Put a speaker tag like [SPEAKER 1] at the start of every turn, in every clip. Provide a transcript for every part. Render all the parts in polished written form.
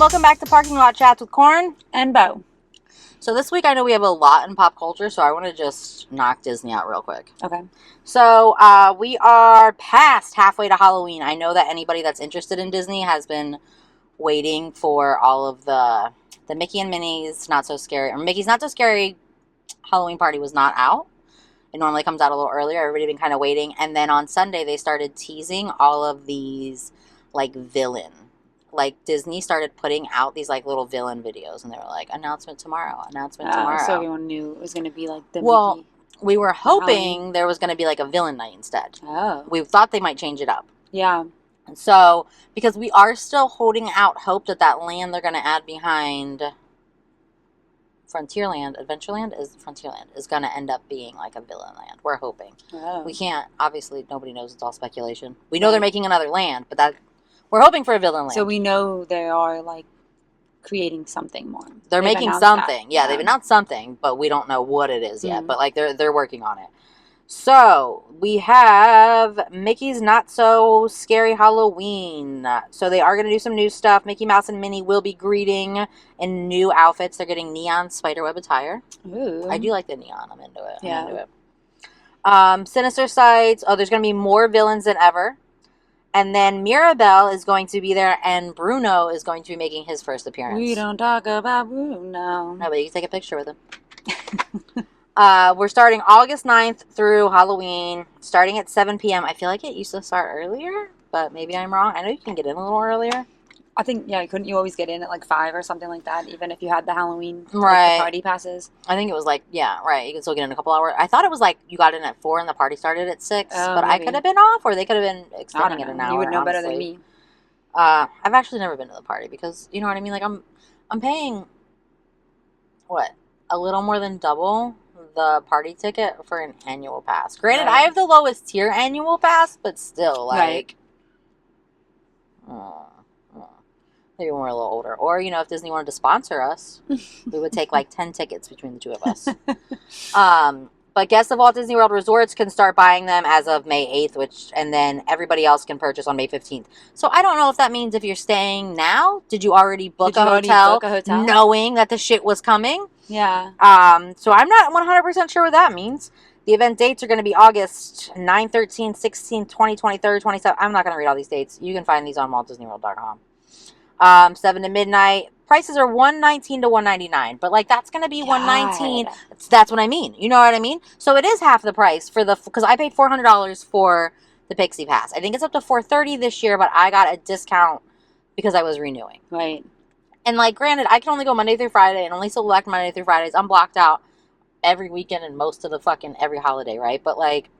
[SPEAKER 1] welcome back to Parking Lot Chats with Corn
[SPEAKER 2] and Bo.
[SPEAKER 1] So this week I know we have a lot in pop culture, so I want to just knock Disney out real quick.
[SPEAKER 2] Okay.
[SPEAKER 1] So we are past halfway to Halloween. I know that anybody that's interested in Disney has been waiting for all of the Mickey and Minnie's Not So Scary, or Mickey's Not So Scary Halloween Party was not out. It normally comes out a little earlier. Everybody been kind of waiting. And then on Sunday they started teasing all of these like villain. Like Disney started putting out these like little villain videos, and they were like, announcement tomorrow.
[SPEAKER 2] So everyone knew it was going to be like the
[SPEAKER 1] Mickey. We were hoping
[SPEAKER 2] Halloween.
[SPEAKER 1] There was going to be like a villain night instead.
[SPEAKER 2] Oh.
[SPEAKER 1] We thought they might change it up.
[SPEAKER 2] Yeah.
[SPEAKER 1] And so, because we are still holding out hope that land they're going to add behind Adventureland is going to end up being like a villain land. We're hoping.
[SPEAKER 2] Oh.
[SPEAKER 1] We can't, obviously, nobody knows. It's all speculation. We know they're making another land, but we're hoping for a villain land.
[SPEAKER 2] So we know they are like creating something more.
[SPEAKER 1] They're making something. Yeah, they've announced something, but we don't know what it is yet. But like they're working on it. So we have Mickey's Not So Scary Halloween. So they are going to do some new stuff. Mickey Mouse and Minnie will be greeting in new outfits. They're getting neon spiderweb attire.
[SPEAKER 2] Ooh.
[SPEAKER 1] I do like the neon. I'm into it.
[SPEAKER 2] Yeah.
[SPEAKER 1] I'm into it. Sinister Sights. Oh, there's going to be more villains than ever. And then Mirabelle is going to be there, and Bruno is going to be making his first appearance.
[SPEAKER 2] We don't talk about Bruno.
[SPEAKER 1] No, but you can take a picture with him. We're starting August 9th through Halloween, starting at 7 p.m. I feel like it used to start earlier, but maybe I'm wrong. I know you can get in a little earlier.
[SPEAKER 2] I think, couldn't you always get in at like 5 or something like that, even if you had the Halloween
[SPEAKER 1] right.
[SPEAKER 2] The party passes?
[SPEAKER 1] I think it was like, right. You can still get in a couple hours. I thought it was like you got in at 4 and the party started at 6, but maybe. I could have been off, or they could have been extending it an hour.
[SPEAKER 2] You would know
[SPEAKER 1] honestly.
[SPEAKER 2] better than me.
[SPEAKER 1] I've actually never been to the party because, you know what I mean? Like, I'm paying, a little more than double the party ticket for an annual pass. Granted, I have the lowest tier annual pass, but still, like... Right. Maybe when we're a little older. Or, if Disney wanted to sponsor us, we would take like 10 tickets between the two of us. But guests of Walt Disney World Resorts can start buying them as of May 8th, and then everybody else can purchase on May 15th. So I don't know if that means if you're staying now, did you already book a hotel knowing that the shit was coming?
[SPEAKER 2] Yeah.
[SPEAKER 1] So I'm not 100% sure what that means. The event dates are going to be August 9, 13, 16, 20, 23, 27. I'm not going to read all these dates. You can find these on WaltDisneyWorld.com. 7 to midnight. Prices are $119 to $199, but like that's gonna be $119. That's what I mean. You know what I mean? So it is half the price because I paid $400 for the Pixie Pass. I think it's up to $430 this year, but I got a discount because I was renewing.
[SPEAKER 2] Right.
[SPEAKER 1] And like, granted, I can only go Monday through Friday and only select Monday through Fridays. I'm blocked out every weekend and most of the fucking every holiday, right? But like,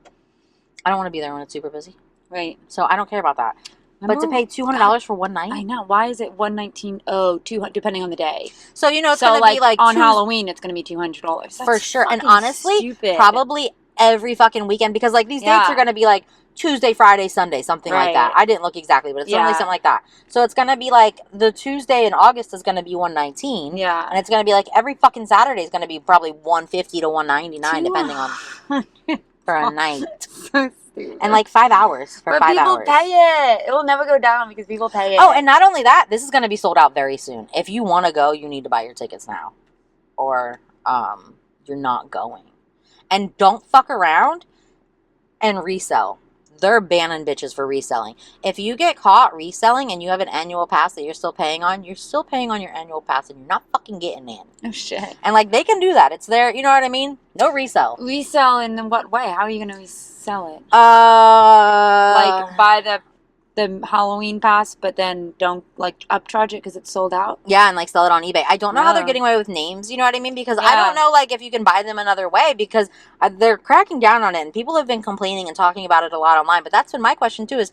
[SPEAKER 1] I don't want to be there when it's super busy.
[SPEAKER 2] Right.
[SPEAKER 1] So I don't care about that. But to pay $200 for one night?
[SPEAKER 2] I know. Why is it $119? Oh, $200 depending on the day.
[SPEAKER 1] So, it's going to be like...
[SPEAKER 2] on Halloween, it's going to be $200.
[SPEAKER 1] For sure. And honestly, probably every fucking weekend. Because, like, these dates are going to be, like, Tuesday, Friday, Sunday, something like that. I didn't look exactly, but it's only something like that. So, it's going to be, like, the Tuesday in August is going to be $119.
[SPEAKER 2] Yeah.
[SPEAKER 1] And it's going to be, like, every fucking Saturday is going to be probably $150 to $199, depending on... for a night.
[SPEAKER 2] So stupid.
[SPEAKER 1] And like 5 hours for 5 hours.
[SPEAKER 2] But people pay it. It will never go down because people pay it.
[SPEAKER 1] Oh, and not only that, this is going to be sold out very soon. If you want to go, you need to buy your tickets now. Or you're not going. And don't fuck around and resell. They're banning bitches for reselling. If you get caught reselling and you have an annual pass that you're still paying on your annual pass and you're not fucking getting in.
[SPEAKER 2] Oh, shit.
[SPEAKER 1] And, like, they can do that. It's there, you know what I mean? No resell.
[SPEAKER 2] Resell in what way? How are you going to resell it?
[SPEAKER 1] Like,
[SPEAKER 2] buy the Halloween pass, but then don't, like, upcharge it because it's sold out?
[SPEAKER 1] Yeah, and, like, sell it on eBay. I don't know how they're getting away with names, you know what I mean? Because I don't know, like, if you can buy them another way, because they're cracking down on it, and people have been complaining and talking about it a lot online. But that's been my question, too, is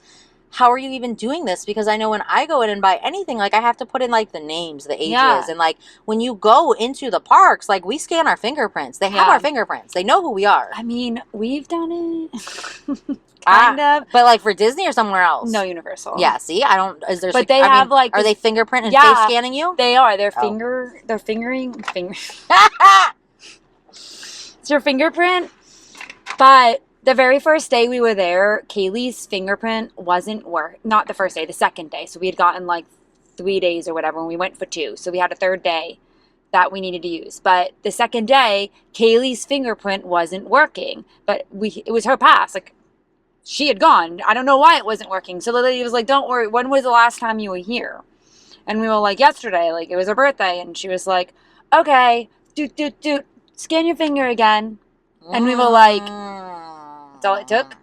[SPEAKER 1] how are you even doing this? Because I know when I go in and buy anything, like, I have to put in, like, the names, the ages, and, like, when you go into the parks, like, we scan our fingerprints. They have our fingerprints. They know who we are.
[SPEAKER 2] I mean, we've done it. Kind of.
[SPEAKER 1] But, like, for Disney or somewhere else?
[SPEAKER 2] No, Universal.
[SPEAKER 1] Yeah, see? Is there...
[SPEAKER 2] But they have, like...
[SPEAKER 1] Are they fingerprint and face scanning you?
[SPEAKER 2] They are. They're fingering... It's your fingerprint. But the very first day we were there, Kaylee's fingerprint wasn't not the first day, the second day. So we had gotten, like, 3 days or whatever, and we went for 2. So we had a third day that we needed to use. But the second day, Kaylee's fingerprint wasn't working. But it was her pass. Like, she had gone. I don't know why it wasn't working. So the lady was like, don't worry, when was the last time you were here? And we were like, yesterday. Like, it was her birthday. And she was like, okay, doot, scan your finger again. And we were like, that's all it took.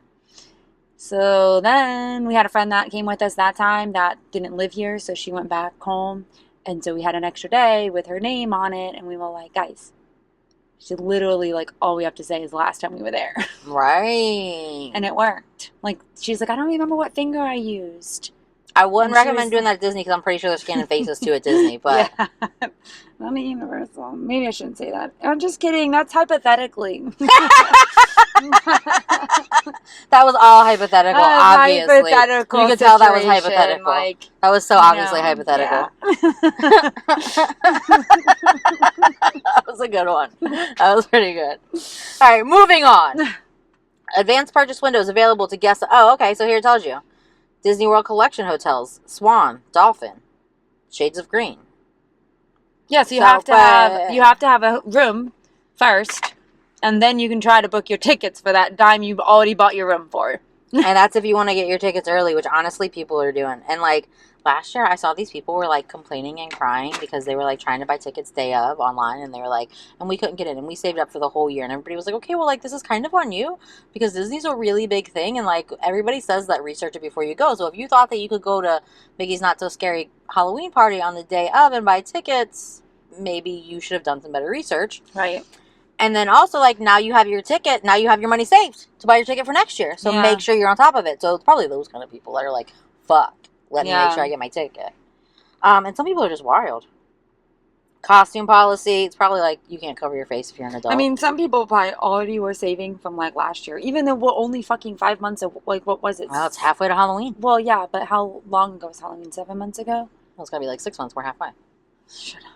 [SPEAKER 2] So then we had a friend that came with us that time that didn't live here. So she went back home. And so we had an extra day with her name on it, and we were like, guys, she literally, like, all we have to say is the last time we were there.
[SPEAKER 1] Right.
[SPEAKER 2] And it worked. Like, she's like, I don't remember what finger I used.
[SPEAKER 1] I wouldn't recommend doing that at Disney because I'm pretty sure they're scanning faces too at Disney. But
[SPEAKER 2] yeah. Not at Universal. Maybe I shouldn't say that. I'm just kidding. That's hypothetically.
[SPEAKER 1] That was all hypothetical, obviously.
[SPEAKER 2] Hypothetical
[SPEAKER 1] you could tell that was hypothetical.
[SPEAKER 2] Like,
[SPEAKER 1] that was so obviously hypothetical.
[SPEAKER 2] Yeah.
[SPEAKER 1] That was a good one. That was pretty good. All right, moving on. Advanced purchase windows available to guests. Oh, okay, so here it tells you. Disney World Collection hotels, Swan, Dolphin, Shades of Green.
[SPEAKER 2] Yeah, so you have to have a room first, and then you can try to book your tickets for that dime you've already bought your room for.
[SPEAKER 1] And that's if you want to get your tickets early, which honestly people are doing. And like last year I saw these people were like complaining and crying because they were like trying to buy tickets day of online, and they were like, and we couldn't get in, and we saved up for the whole year, and everybody was like, okay, well, like this is kind of on you because Disney's a really big thing, and like everybody says that research it before you go. So if you thought that you could go to Mickey's Not So Scary Halloween party on the day of and buy tickets, maybe you should have done some better research.
[SPEAKER 2] Right.
[SPEAKER 1] And then also, like, now you have your ticket. Now you have your money saved to buy your ticket for next year. So make sure you're on top of it. So it's probably those kind of people that are like, fuck, let me make sure I get my ticket. And some people are just wild. Costume policy. It's probably like you can't cover your face if you're an adult.
[SPEAKER 2] I mean, some people probably already were saving from like last year. Even though we're only fucking 5 months of, like, what was it?
[SPEAKER 1] Well, it's halfway to Halloween.
[SPEAKER 2] Well, yeah, but how long ago was Halloween? 7 months ago?
[SPEAKER 1] Well, it's got to be like 6 months. We're halfway.
[SPEAKER 2] Shut up.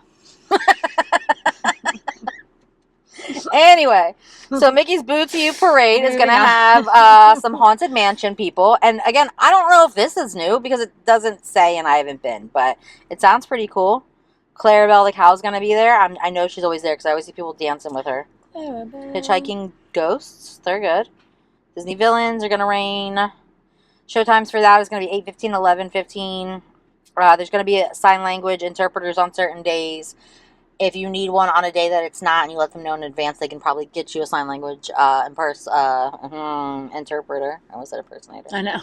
[SPEAKER 1] Anyway, so Mickey's Boo to You Parade is going to have some Haunted Mansion people. And again, I don't know if this is new because it doesn't say and I haven't been, but it sounds pretty cool. Clarabelle the cow's going to be there. I know she's always there because I always see people dancing with her.
[SPEAKER 2] Clarabelle.
[SPEAKER 1] Hitchhiking Ghosts, they're good. Disney Villains are going to reign. Showtimes for that is going to be 8:15, 11:15. There's going to be sign language interpreters on certain days. If you need one on a day that it's not and you let them know in advance, they can probably get you a sign language interpreter. I almost said impersonator.
[SPEAKER 2] I know.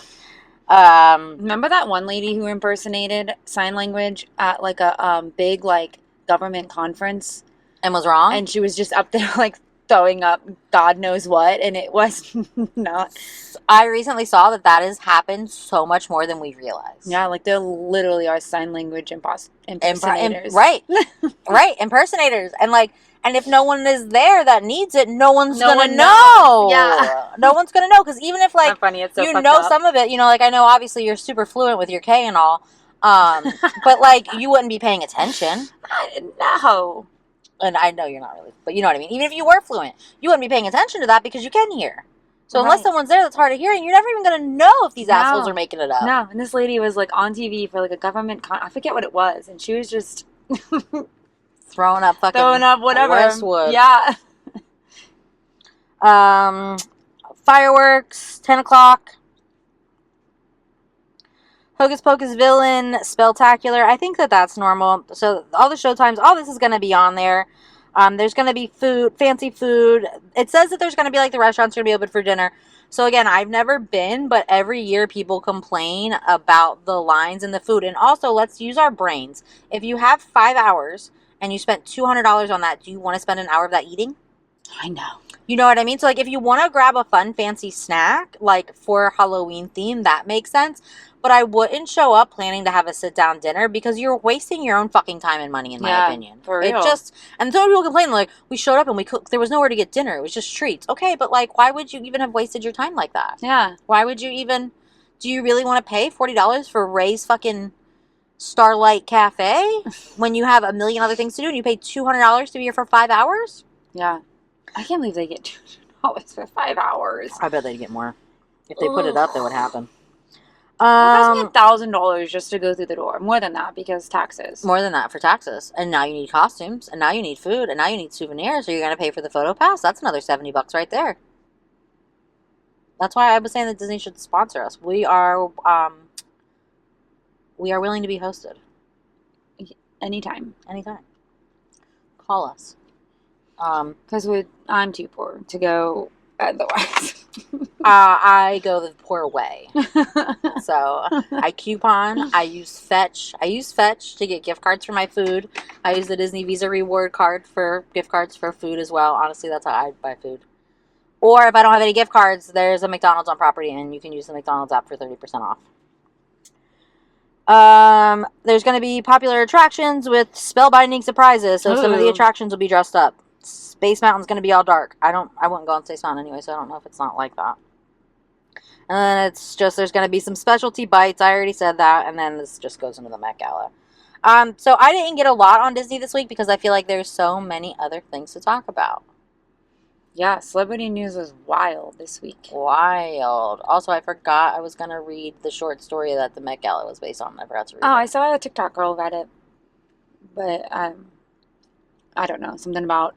[SPEAKER 2] Remember that one lady who impersonated sign language at like a big like government conference?
[SPEAKER 1] And was wrong?
[SPEAKER 2] And she was just up there like throwing up God knows what, and it was not.
[SPEAKER 1] I recently saw that has happened so much more than we realized.
[SPEAKER 2] Yeah, like there literally are sign language impersonators.
[SPEAKER 1] Right. Right, impersonators. And like, and if no one is there that needs it, no one's gonna know.
[SPEAKER 2] Yeah.
[SPEAKER 1] No one's gonna know, because even if like,
[SPEAKER 2] not funny, it's so
[SPEAKER 1] you
[SPEAKER 2] fucked
[SPEAKER 1] know
[SPEAKER 2] up.
[SPEAKER 1] some of it, you know, like I know obviously you're super fluent with your K and all, but like you wouldn't be paying attention.
[SPEAKER 2] No.
[SPEAKER 1] And I know you're not really, but you know what I mean? Even if you were fluent, you wouldn't be paying attention to that because you can hear. So unless someone's there that's hard of hearing, you're never even going to know if these assholes are making it up.
[SPEAKER 2] No, and this lady was like on TV for like a government, I forget what it was, and she was just
[SPEAKER 1] throwing up
[SPEAKER 2] whatever.
[SPEAKER 1] Westwood.
[SPEAKER 2] Yeah.
[SPEAKER 1] Fireworks, 10 o'clock. Hocus Pocus Villain, Spelltacular. I think that's normal. So all the showtimes, all this is going to be on there. There's going to be food, fancy food. It says that there's going to be like the restaurants are going to be open for dinner. So again, I've never been, but every year people complain about the lines and the food. And also, let's use our brains. If you have 5 hours and you spent $200 on that, do you want to spend an hour of that eating?
[SPEAKER 2] I know.
[SPEAKER 1] You know what I mean? So like if you want to grab a fun, fancy snack, like for Halloween theme, that makes sense. But I wouldn't show up planning to have a sit-down dinner because you're wasting your own fucking time and money, in my opinion.
[SPEAKER 2] For real.
[SPEAKER 1] And so people complain, like, we showed up and we cooked, there was nowhere to get dinner. It was just treats. Okay, but, like, why would you even have wasted your time like that?
[SPEAKER 2] Yeah.
[SPEAKER 1] Why would you even, do you really want to pay $40 for Ray's fucking Starlight Cafe when you have a million other things to do and you pay $200 to be here for 5 hours?
[SPEAKER 2] Yeah. I can't believe they get $200 for 5 hours.
[SPEAKER 1] I bet they'd get more. If they put it up, that would happen.
[SPEAKER 2] It cost me $1,000 just to go through the door. More than that because taxes.
[SPEAKER 1] More than that for taxes. And now you need costumes, and now you need food, and now you need souvenirs, so you're going to pay for the photo pass. That's another $70 right there. That's why I was saying that Disney should sponsor us. We are willing to be hosted.
[SPEAKER 2] Anytime.
[SPEAKER 1] Call us.
[SPEAKER 2] Because I'm too poor to go otherwise.
[SPEAKER 1] I go the poor way. So I coupon. I use Fetch. To get gift cards for my food. I use the Disney Visa reward card for gift cards for food as well. Honestly, that's how I buy food. Or if I don't have any gift cards, there's a McDonald's on property, and you can use the McDonald's app for 30% off. There's going to be popular attractions with spellbinding surprises, so some of the attractions will be dressed up. Space Mountain's going to be all dark. I wouldn't go on Space Mountain anyway, so I don't know if it's not like that. And then it's just, there's going to be some specialty bites. I already said that. And then this just goes into the Met Gala. So I didn't get a lot on Disney this week because I feel like there's so many other things to talk about.
[SPEAKER 2] Yeah, celebrity news was wild this week.
[SPEAKER 1] Wild. Also, I forgot I was going to read the short story that the Met Gala was based on. I forgot to read it.
[SPEAKER 2] I saw a TikTok girl read it. But, I don't know. Something about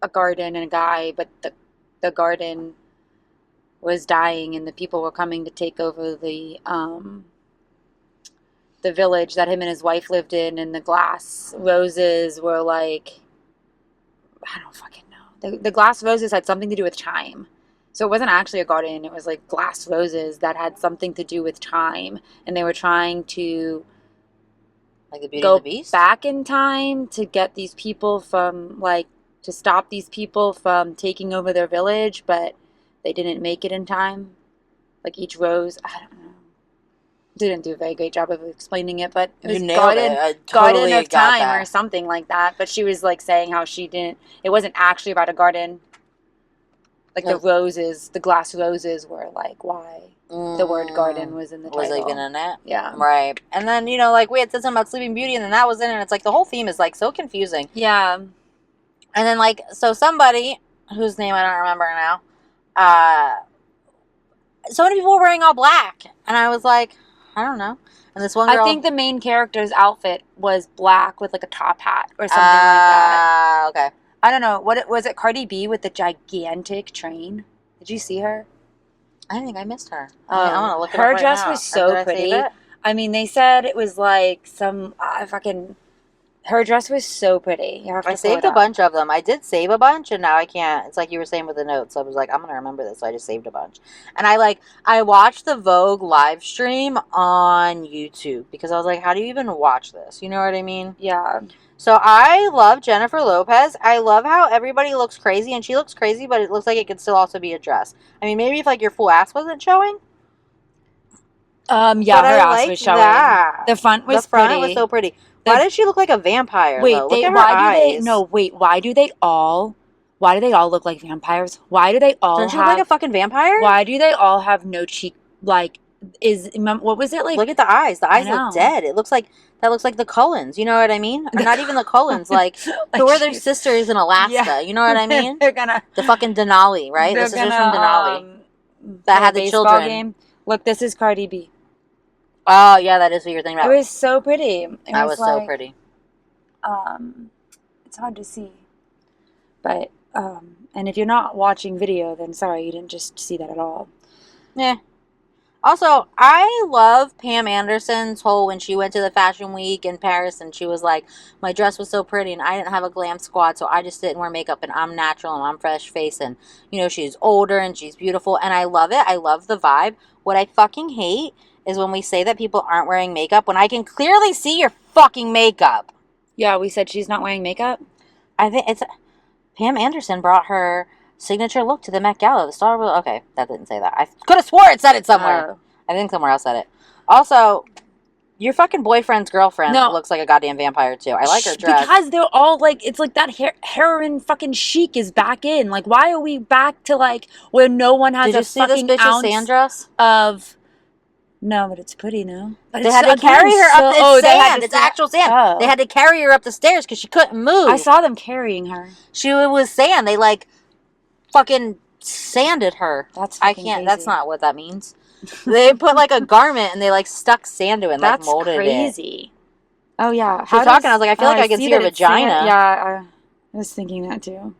[SPEAKER 2] a garden and a guy, but the garden was dying and the people were coming to take over the village that him and his wife lived in, and the glass roses were like, I don't fucking know. The glass roses had something to do with time. So it wasn't actually a garden, it was like glass roses that had something to do with time, and they were trying to
[SPEAKER 1] like the Beauty and the Beast?
[SPEAKER 2] Back in time to get these people from to stop these people from taking over their village, but they didn't make it in time. Like each rose, I don't know. Didn't do a very great job of explaining it, but it was garden of time or something like that. But she was like saying how it wasn't actually about a garden. Like the roses, the glass roses were like why the word garden was in the title.
[SPEAKER 1] Was even in it?
[SPEAKER 2] Yeah.
[SPEAKER 1] Right. And then, we had said something about Sleeping Beauty, and then that was in it, and it's like the whole theme is like so confusing.
[SPEAKER 2] Yeah.
[SPEAKER 1] And then so somebody, whose name I don't remember now, so many people were wearing all black, and I was like, I don't know. And this one girl,
[SPEAKER 2] I think the main character's outfit was black with like a top hat or something like that.
[SPEAKER 1] Okay.
[SPEAKER 2] I don't know. What was it? Cardi B with the gigantic train? Did you see her?
[SPEAKER 1] I think I missed her. I want to look at
[SPEAKER 2] her dress was so pretty. I mean, they said it was like some her dress was so pretty.
[SPEAKER 1] I saved a bunch of them. I did save a bunch, and now I can't. It's like you were saying with the notes. I was like, I'm going to remember this, so I just saved a bunch. And I watched the Vogue live stream on YouTube because I was like, how do you even watch this? You know what I mean?
[SPEAKER 2] Yeah.
[SPEAKER 1] So I love Jennifer Lopez. I love how everybody looks crazy, and she looks crazy, but it looks like it could still also be a dress. I mean, maybe if your full ass wasn't showing.
[SPEAKER 2] Yeah, but her ass was showing. That. The front was pretty.
[SPEAKER 1] Was so pretty. Why does she look like a vampire?
[SPEAKER 2] Wait,
[SPEAKER 1] look at her eyes.
[SPEAKER 2] Why do they all look like vampires? Why do they all
[SPEAKER 1] Don't you look like a fucking vampire?
[SPEAKER 2] Why do they all have no cheek? What was it like?
[SPEAKER 1] Look at the eyes. The eyes look dead. It looks like the Cullens. You know what I mean? Or not even the Cullens. Who are their sisters in Alaska? Yeah. You know what I mean? The fucking Denali, right? The sisters from Denali that had the children.
[SPEAKER 2] Game. Look, this is Cardi B.
[SPEAKER 1] Oh, yeah, that is what you're thinking about.
[SPEAKER 2] It was so pretty.
[SPEAKER 1] That was so pretty.
[SPEAKER 2] It's hard to see. But, and if you're not watching video, then sorry, you didn't just see that at all.
[SPEAKER 1] Yeah. Also, I love Pam Anderson's whole, when she went to the Fashion Week in Paris, and she was like, my dress was so pretty, and I didn't have a glam squad, so I just didn't wear makeup, and I'm natural, and I'm fresh face, and, she's older, and she's beautiful, and I love it. I love the vibe. What I fucking hate is when we say that people aren't wearing makeup when I can clearly see your fucking makeup.
[SPEAKER 2] Yeah, we said she's not wearing makeup?
[SPEAKER 1] I think it's... Pam Anderson brought her signature look to the Met Gala. The star will... Okay, that didn't say that. I could have swore it said it somewhere. I think somewhere else said it. Also, your fucking boyfriend's girlfriend looks like a goddamn vampire, too. I like her dress.
[SPEAKER 2] Because they're all, it's like that heroin fucking chic is back in. Why are we back to, where no one has a fucking
[SPEAKER 1] this bitch's sand dress?
[SPEAKER 2] Of... No, but it's pretty now. But
[SPEAKER 1] they had to carry her up the sand. It's actual sand. Oh. They had to carry her up the stairs because she couldn't move.
[SPEAKER 2] I saw them carrying her.
[SPEAKER 1] She was sand. They fucking sanded her.
[SPEAKER 2] That's fucking crazy.
[SPEAKER 1] That's not what that means. They put like a garment and they like stuck sand to it and like
[SPEAKER 2] That's
[SPEAKER 1] molded
[SPEAKER 2] crazy. Oh yeah.
[SPEAKER 1] She was talking. I was like, I feel like I can see her vagina.
[SPEAKER 2] Yeah, I was thinking that too.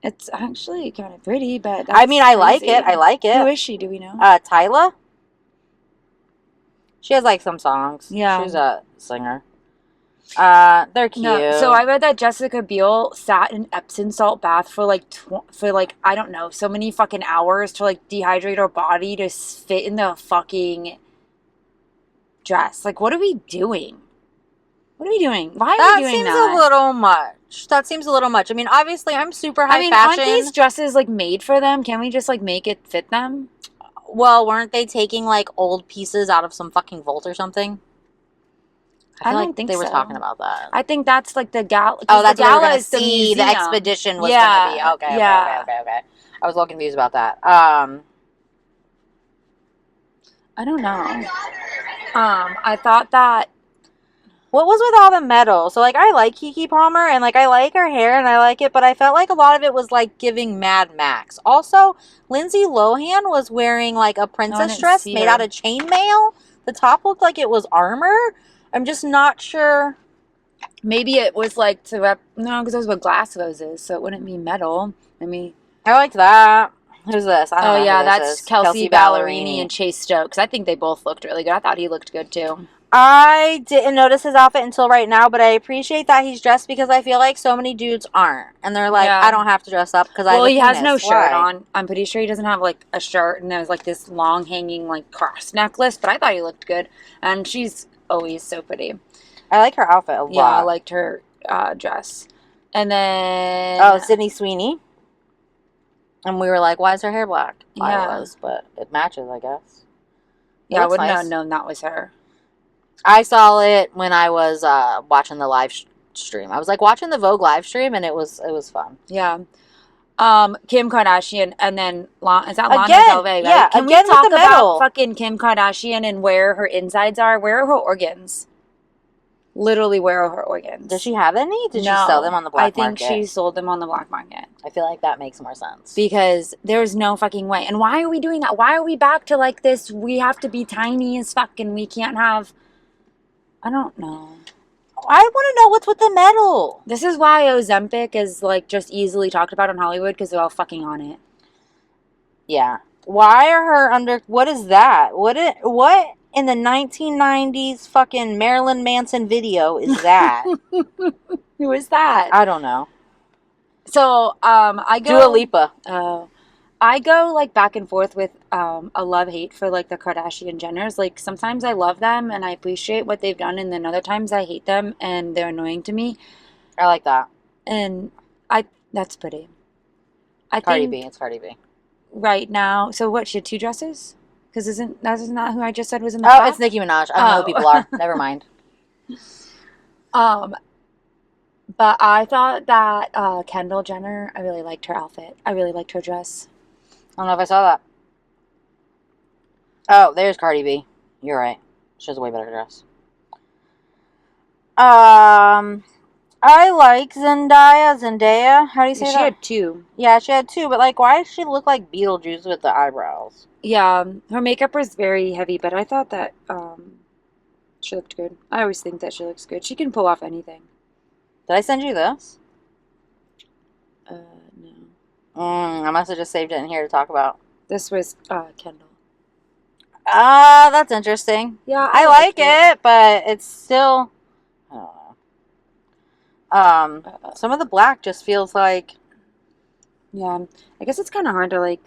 [SPEAKER 2] It's actually kind of pretty, but
[SPEAKER 1] I mean, I like
[SPEAKER 2] crazy.
[SPEAKER 1] it. I like it.
[SPEAKER 2] Who is she? Do we know?
[SPEAKER 1] Tyla. She has like some songs.
[SPEAKER 2] Yeah.
[SPEAKER 1] She's a singer. They're cute.
[SPEAKER 2] No, so I read that Jessica Biel sat in Epsom salt bath for like I don't know, so many fucking hours to like dehydrate her body to fit in the fucking dress. Like, what are we doing? What are we doing? Why are we doing that?
[SPEAKER 1] That seems a little much. That seems a little much. I mean, obviously, I'm super high fashion.
[SPEAKER 2] Aren't these dresses like made for them? Can't we just like make it fit them?
[SPEAKER 1] Well, weren't they taking like old pieces out of some fucking vault or something? I don't think they were talking about that.
[SPEAKER 2] I think that's like the gala.
[SPEAKER 1] Oh, that's
[SPEAKER 2] the gala
[SPEAKER 1] what
[SPEAKER 2] is the museum.
[SPEAKER 1] The expedition was going to be. Okay. I was a little confused about that.
[SPEAKER 2] I don't know. I thought that.
[SPEAKER 1] What was with all the metal? So, like, I like Keke Palmer, and, like, I like her hair, and I like it, but I felt like a lot of it was, like, giving Mad Max. Also, Lindsay Lohan was wearing, like, a princess dress made out of chainmail. The top looked like it was armor. I'm just not sure.
[SPEAKER 2] Maybe it was, like, no, because those were glass roses, so it wouldn't be metal. I
[SPEAKER 1] liked that. Who's this? I don't know.
[SPEAKER 2] Yeah, that's Kelsey Ballerini and Chase Stokes. I think they both looked really good. I thought he looked good, too.
[SPEAKER 1] I didn't notice his outfit until right now, but I appreciate that he's dressed because I feel like so many dudes aren't. And they're like, I don't have to dress up because I have a penis.
[SPEAKER 2] Well, he has no shirt on. I'm pretty sure he doesn't have, like, a shirt. And there's, like, this long hanging, like, cross necklace. But I thought he looked good. And she's always so pretty.
[SPEAKER 1] I like her outfit a lot.
[SPEAKER 2] Yeah, I liked her dress. And then...
[SPEAKER 1] Oh, Sydney Sweeney. And we were like, why is her hair black?
[SPEAKER 2] Yeah.
[SPEAKER 1] It was, but it matches, I guess.
[SPEAKER 2] Yeah, I wouldn't have known that was her.
[SPEAKER 1] I saw it when I was watching the live stream. I was like watching the Vogue live stream, and it was fun.
[SPEAKER 2] Yeah. Kim Kardashian, and then is that Lana Del Rey? Right?
[SPEAKER 1] Yeah.
[SPEAKER 2] Can we talk about fucking Kim Kardashian and where her insides are? Where are her organs? Literally, where are her organs?
[SPEAKER 1] Does she have any? Did she sell them on the black market?
[SPEAKER 2] I think she sold them on the black market.
[SPEAKER 1] I feel like that makes more sense.
[SPEAKER 2] Because there's no fucking way. And why are we doing that? Why are we back to like this? We have to be tiny as fuck, and we can't have. I don't know.
[SPEAKER 1] I want to know what's with the metal.
[SPEAKER 2] This is why Ozempic is like just easily talked about in Hollywood because they're all fucking on it.
[SPEAKER 1] Yeah. Why are her under? What is that? What in the 1990s fucking Marilyn Manson video is that?
[SPEAKER 2] Who is that?
[SPEAKER 1] I don't know.
[SPEAKER 2] So I go
[SPEAKER 1] Dua Lipa.
[SPEAKER 2] I go like back and forth with a love-hate for like the Kardashian Jenners. Like sometimes I love them and I appreciate what they've done, and then other times I hate them and they're annoying to me.
[SPEAKER 1] I like that.
[SPEAKER 2] And that's pretty.
[SPEAKER 1] Cardi B. It's Cardi B.
[SPEAKER 2] Right now. So what? She had two dresses? Because isn't that who I just said was in the back?
[SPEAKER 1] It's Nicki Minaj. I don't know who people are. Never mind.
[SPEAKER 2] But I thought that Kendall Jenner, I really liked her outfit. I really liked her dress.
[SPEAKER 1] I don't know if I saw that. Oh, there's Cardi B. You're right. She has a way better dress. I like Zendaya. How do you say that?
[SPEAKER 2] She had two.
[SPEAKER 1] Yeah, she had two. But like, why does she look like Beetlejuice with the eyebrows?
[SPEAKER 2] Yeah, her makeup was very heavy, but I thought that she looked good. I always think that she looks good. She can pull off anything.
[SPEAKER 1] Did I send you this?
[SPEAKER 2] No.
[SPEAKER 1] I must have just saved it in here to talk about.
[SPEAKER 2] This was Kendall.
[SPEAKER 1] That's interesting.
[SPEAKER 2] Yeah,
[SPEAKER 1] I like it, but it's still, I don't know. Some of the black just feels like.
[SPEAKER 2] Yeah, I guess it's kind of hard to like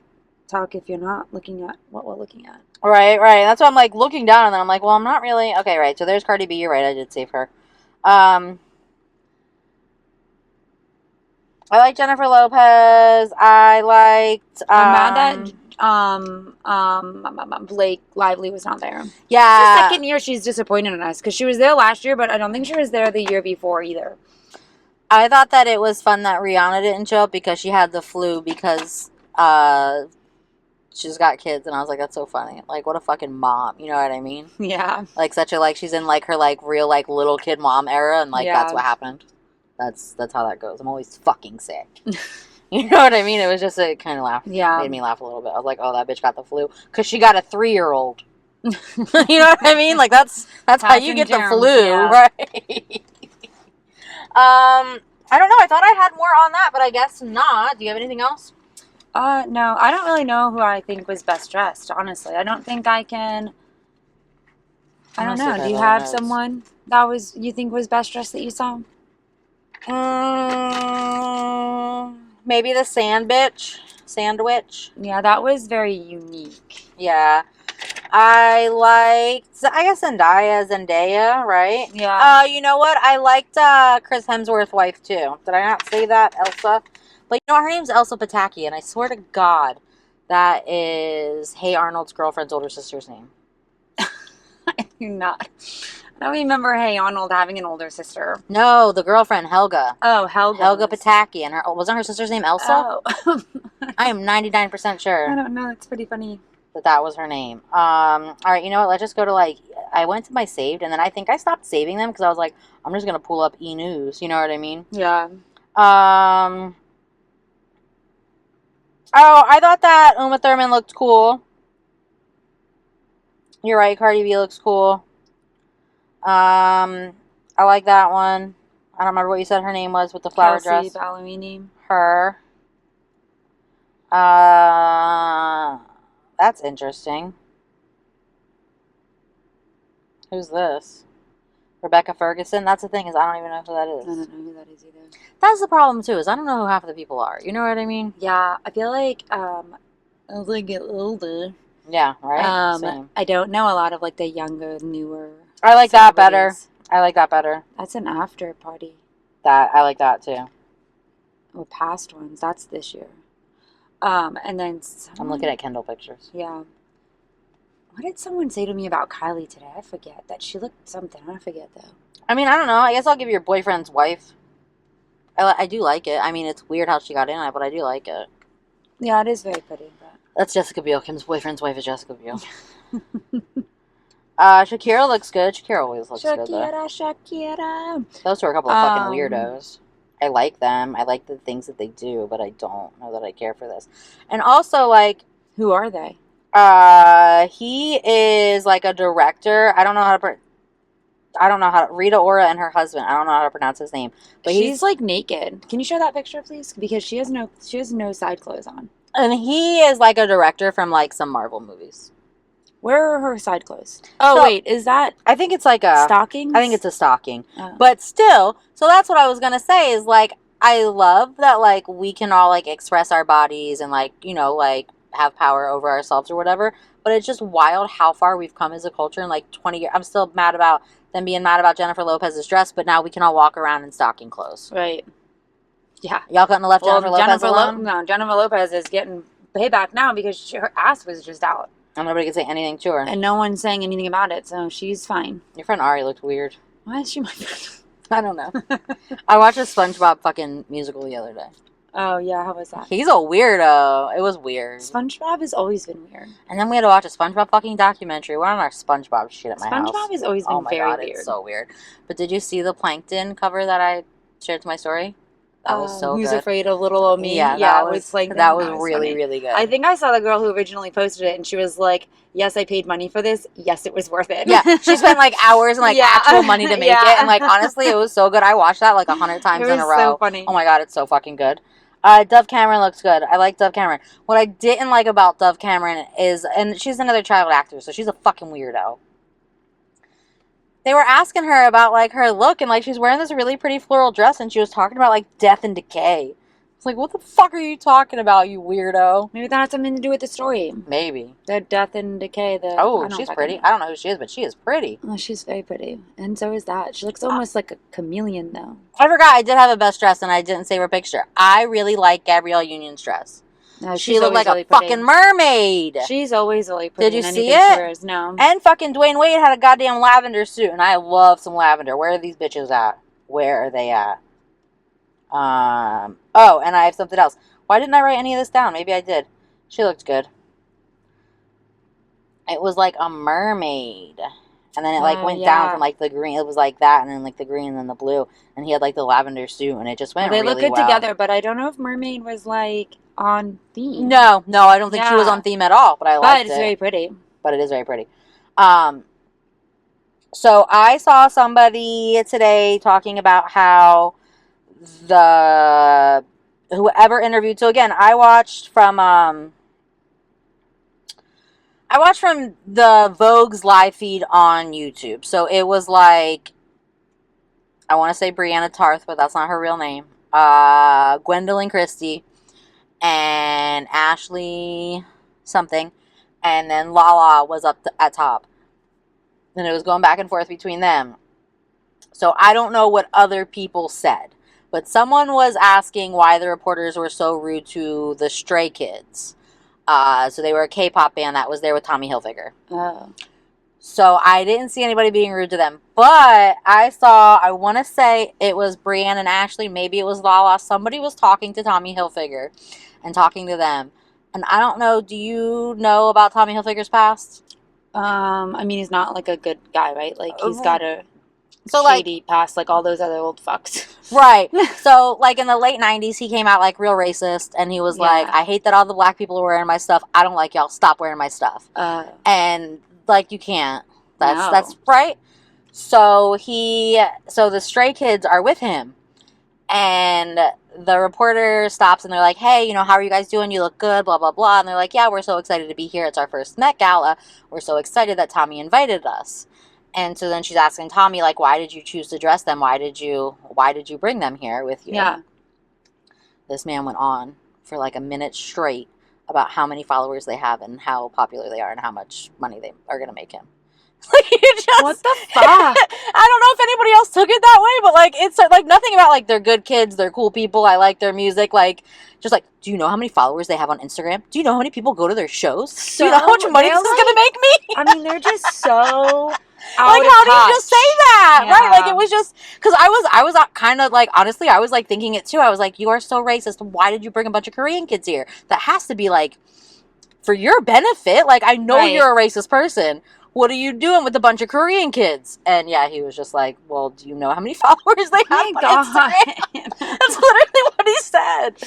[SPEAKER 2] talk if you're not looking at what we're looking at.
[SPEAKER 1] Right. That's why I'm like looking down, and then I'm like, well, I'm not really. Okay, right. So there's Cardi B. You're right. I did save her. I like Jennifer Lopez. I liked
[SPEAKER 2] I'm mad that Blake Lively was not there.
[SPEAKER 1] Yeah.
[SPEAKER 2] It's the second year she's disappointed in us because she was there last year, but I don't think she was there the year before either.
[SPEAKER 1] I thought that it was fun that Rihanna didn't show up because she had the flu because she's got kids, and I was like, that's so funny. Like, what a fucking mom, you know what I mean?
[SPEAKER 2] Yeah.
[SPEAKER 1] Like such a like she's in like her like real like little kid mom era, and like that's what happened. That's how that goes. I'm always fucking sick. You You know what I mean? It was just, it kind of made me laugh a little bit. I was like, oh, that bitch got the flu. Because she got a 3-year-old. You know what I mean? Like, that's how you get the flu, right? I don't know. I thought I had more on that, but I guess not. Do you have anything else?
[SPEAKER 2] No, I don't really know who I think was best dressed, honestly. I don't think I can. I don't know. Do you have someone that you think was best dressed that you saw?
[SPEAKER 1] Maybe the sandwich.
[SPEAKER 2] Yeah, that was very unique.
[SPEAKER 1] Yeah. I guess Zendaya, right?
[SPEAKER 2] Yeah.
[SPEAKER 1] You know what? I liked Chris Hemsworth's wife too. Did I not say that, Elsa? But you know, her name's Elsa Pataki, and I swear to God, that is Hey Arnold's girlfriend's older sister's name.
[SPEAKER 2] I do not. I don't remember Hey Arnold having an older sister.
[SPEAKER 1] No, the girlfriend, Helga.
[SPEAKER 2] Oh, Helga.
[SPEAKER 1] Helga Pataki, and wasn't her sister's name Elsa?
[SPEAKER 2] Oh.
[SPEAKER 1] I am 99% sure.
[SPEAKER 2] I don't know. It's pretty funny.
[SPEAKER 1] That was her name. All right, you know what? Let's just go to, like, I went to my saved, and then I think I stopped saving them because I was like, I'm just going to pull up e-news. You know what I mean?
[SPEAKER 2] Yeah.
[SPEAKER 1] Oh, I thought that Uma Thurman looked cool. You're right, Cardi B looks cool. I like that one. I don't remember what you said her name was with the flower dress.
[SPEAKER 2] Kelsey Ballerini.
[SPEAKER 1] Her. That's interesting. Who's this? Rebecca Ferguson? That's the thing, is I don't even know who that is.
[SPEAKER 2] I don't know who that is either.
[SPEAKER 1] That's the problem too, is I don't know who half of the people are. You know what I mean?
[SPEAKER 2] Yeah, I feel like as I get older.
[SPEAKER 1] Yeah, right?
[SPEAKER 2] Same. I don't know a lot of like the younger, newer.
[SPEAKER 1] I like that better. I like that better.
[SPEAKER 2] That's an after party.
[SPEAKER 1] I like that too.
[SPEAKER 2] Or past ones. That's this year. And then
[SPEAKER 1] I'm looking at Kendall pictures.
[SPEAKER 2] Yeah. What did someone say to me about Kylie today? I forget. That she looked something. I forget though.
[SPEAKER 1] I mean, I don't know. I guess I'll give your boyfriend's wife. I do like it. I mean, it's weird how she got in it, but I do like it.
[SPEAKER 2] Yeah, it is very pretty. But...
[SPEAKER 1] That's Jessica Biel. Kim's boyfriend's wife is Jessica Biel. Shakira looks good. Shakira always looks good, though.
[SPEAKER 2] Shakira.
[SPEAKER 1] Those are a couple of fucking weirdos. I like them. I like the things that they do, but I don't know that I care for this. And also, like...
[SPEAKER 2] Who are they?
[SPEAKER 1] He is, like, a director. I don't know how to... Rita Ora and her husband. I don't know how to pronounce his name. But
[SPEAKER 2] she's, like, naked. Can you show that picture, please? Because she has no side clothes on.
[SPEAKER 1] And he is, like, a director from, like, some Marvel movies.
[SPEAKER 2] Where are her side clothes? Oh, so, wait. Is that...
[SPEAKER 1] I think it's, like, a...
[SPEAKER 2] Stockings?
[SPEAKER 1] I think it's a stocking. Oh. But still... So that's what I was gonna say is, like, I love that, like, we can all, like, express our bodies and, like, you know, like, have power over ourselves or whatever. But it's just wild how far we've come as a culture in, like, 20 years. I'm still mad about them being mad about Jennifer Lopez's dress, but now we can all walk around in stocking clothes.
[SPEAKER 2] Right. Yeah.
[SPEAKER 1] Y'all couldn't have left Jennifer Lopez alone?
[SPEAKER 2] No, Jennifer Lopez is getting payback now because her ass was just out.
[SPEAKER 1] And nobody could say anything to her.
[SPEAKER 2] And no one's saying anything about it, so she's fine.
[SPEAKER 1] Your friend Ari looked weird.
[SPEAKER 2] Why is she my friend?
[SPEAKER 1] I don't know. I watched a SpongeBob fucking musical the other day.
[SPEAKER 2] Oh, yeah. How was that?
[SPEAKER 1] He's a weirdo. It was weird.
[SPEAKER 2] SpongeBob has always been weird.
[SPEAKER 1] And then we had to watch a SpongeBob fucking documentary. We're on our SpongeBob shit at my house.
[SPEAKER 2] SpongeBob has always been very weird.
[SPEAKER 1] It's so weird. But did you see the Plankton cover that I shared to my story? That was so
[SPEAKER 2] Who's
[SPEAKER 1] good.
[SPEAKER 2] Afraid of Little Old Me?
[SPEAKER 1] Yeah,
[SPEAKER 2] that was
[SPEAKER 1] really, funny. Really good.
[SPEAKER 2] I think I saw the girl who originally posted it, and she was like, yes, I paid money for this. Yes, it was worth it.
[SPEAKER 1] Yeah, she spent like hours and like actual money to make it. And like, honestly, it was so good. I watched that like 100 times in a row.
[SPEAKER 2] So funny.
[SPEAKER 1] Oh my God, it's so fucking good. Dove Cameron looks good. I like Dove Cameron. What I didn't like about Dove Cameron is, and she's another child actor, so she's a fucking weirdo. They were asking her about, like, her look, and, like, she's wearing this really pretty floral dress, and she was talking about, like, death and decay. It's like, what the fuck are you talking about, you weirdo?
[SPEAKER 2] Maybe that had something to do with the story.
[SPEAKER 1] Maybe.
[SPEAKER 2] The death and decay.
[SPEAKER 1] She's pretty. I don't know who she is, but she is pretty.
[SPEAKER 2] Oh, she's very pretty. And so is that. She looks almost like a chameleon, though.
[SPEAKER 1] I forgot I did have a best dress, and I didn't save her picture. I really like Gabrielle Union's dress.
[SPEAKER 2] No,
[SPEAKER 1] she looked like really a fucking mermaid.
[SPEAKER 2] She's always really pretty.
[SPEAKER 1] Did you see it?
[SPEAKER 2] No.
[SPEAKER 1] And fucking Dwayne Wade had a goddamn lavender suit, and I love some lavender. Where are these bitches at? Where are they at? Oh, and I have something else. Why didn't I write any of this down? Maybe I did. She looked good. It was like a mermaid. And then it like went down from like the green. It was like that, and then like the green, and then the blue. And he had like the lavender suit, and it just went.
[SPEAKER 2] They
[SPEAKER 1] really
[SPEAKER 2] look good
[SPEAKER 1] well
[SPEAKER 2] together, but I don't know if Mermaid was like on theme.
[SPEAKER 1] No, I don't think she was on theme at all. But I liked it.
[SPEAKER 2] But it's very pretty.
[SPEAKER 1] But it is very pretty. So I saw somebody today talking about how whoever interviewed. So again, I watched from the Vogue's live feed on YouTube. So it was like, I want to say Brianna Tarth, but that's not her real name. Gwendolyn Christie and Ashley something, and then Lala was up at top. And it was going back and forth between them. So I don't know what other people said, but someone was asking why the reporters were so rude to the Stray Kids. So they were a K-pop band that was there with Tommy Hilfiger.
[SPEAKER 2] Oh.
[SPEAKER 1] So I didn't see anybody being rude to them. But I want to say it was Brianne and Ashley, maybe it was Lala. Somebody was talking to Tommy Hilfiger and talking to them. And I don't know, do you know about Tommy Hilfiger's past?
[SPEAKER 2] I mean, he's not like a good guy, right? Like he's got a shady past, like all those other old fucks. Right.
[SPEAKER 1] So like in the late 90s, he came out like real racist, and he was like, I hate that all the black people are wearing my stuff. I don't like y'all. Stop wearing my stuff. And like, you can't. That's right. So the Stray Kids are with him, and the reporter stops and they're like, hey, how are you guys doing? You look good, blah, blah, blah. And they're like, yeah, we're so excited to be here. It's our first Met Gala. We're so excited that Tommy invited us. And so then she's asking Tommy, like, why did you choose to dress them? Why did you bring them here with you?
[SPEAKER 2] Yeah.
[SPEAKER 1] This man went on for like a minute straight about how many followers they have and how popular they are and how much money they are going to make him. Like,
[SPEAKER 2] what the fuck?
[SPEAKER 1] I don't know if anybody else took it that way, but like, it's like nothing about like they're good kids, they're cool people, I like their music. Like, just like, do you know how many followers they have on Instagram? Do you know how many people go to their shows? Do you know how much money this is gonna make me?
[SPEAKER 2] I mean, they're just so
[SPEAKER 1] like, how do you just say that? Yeah. Right? Like, it was just because I was kind of like, honestly, I was like thinking it too. I was like, you are so racist. Why did you bring a bunch of Korean kids here? That has to be like for your benefit. Like, I know you're a racist person. What are you doing with a bunch of Korean kids? And yeah, he was just like, well, do you know how many followers they have on Instagram? That's literally what he said.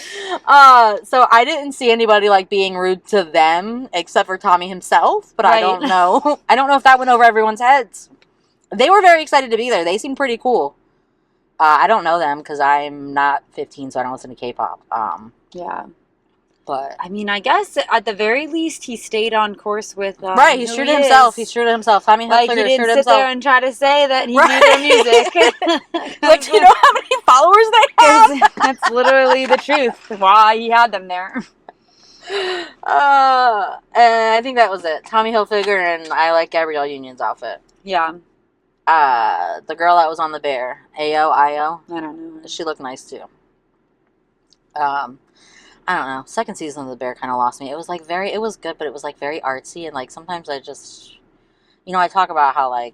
[SPEAKER 1] So I didn't see anybody like being rude to them except for Tommy himself, but I don't know. I don't know if that went over everyone's heads. They were very excited to be there. They seemed pretty cool. I don't know them because I'm not 15, so I don't listen to K-pop.
[SPEAKER 2] Yeah.
[SPEAKER 1] But
[SPEAKER 2] I mean, I guess at the very least he stayed on course with
[SPEAKER 1] right. He's true to himself. He's true to himself. Tommy Hilfiger
[SPEAKER 2] like, he didn't sit there and try to say that he knew their music.
[SPEAKER 1] Like, do you know how many followers they have?
[SPEAKER 2] That's literally the truth. Why he had them there.
[SPEAKER 1] And I think that was it. Tommy Hilfiger, and I like Gabrielle Union's outfit.
[SPEAKER 2] Yeah.
[SPEAKER 1] The girl that was on the bear, Io.
[SPEAKER 2] I don't know.
[SPEAKER 1] She looked nice too. I don't know. Second season of The Bear kind of lost me. It was like it was good, but it was like very artsy, and like sometimes I just, I talk about how like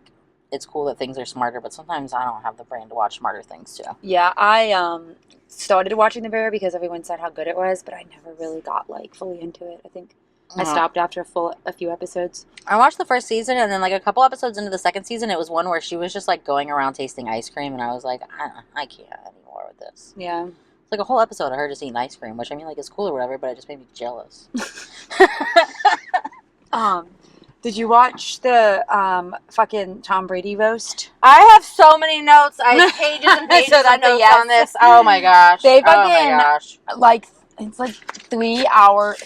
[SPEAKER 1] it's cool that things are smarter, but sometimes I don't have the brain to watch smarter things too.
[SPEAKER 2] Yeah, I started watching The Bear because everyone said how good it was, but I never really got like fully into it. I think I stopped after a few episodes.
[SPEAKER 1] I watched the first season, and then like a couple episodes into the second season, it was one where she was just like going around tasting ice cream, and I was like, I can't anymore with this.
[SPEAKER 2] Yeah.
[SPEAKER 1] Like a whole episode of her just eating ice cream, which I mean, like, it's cool or whatever, but it just made me jealous.
[SPEAKER 2] Did you watch the fucking Tom Brady roast?
[SPEAKER 1] I have so many notes. I have pages and pages of notes on this. Oh my gosh.
[SPEAKER 2] They fucking like it's like 3 hours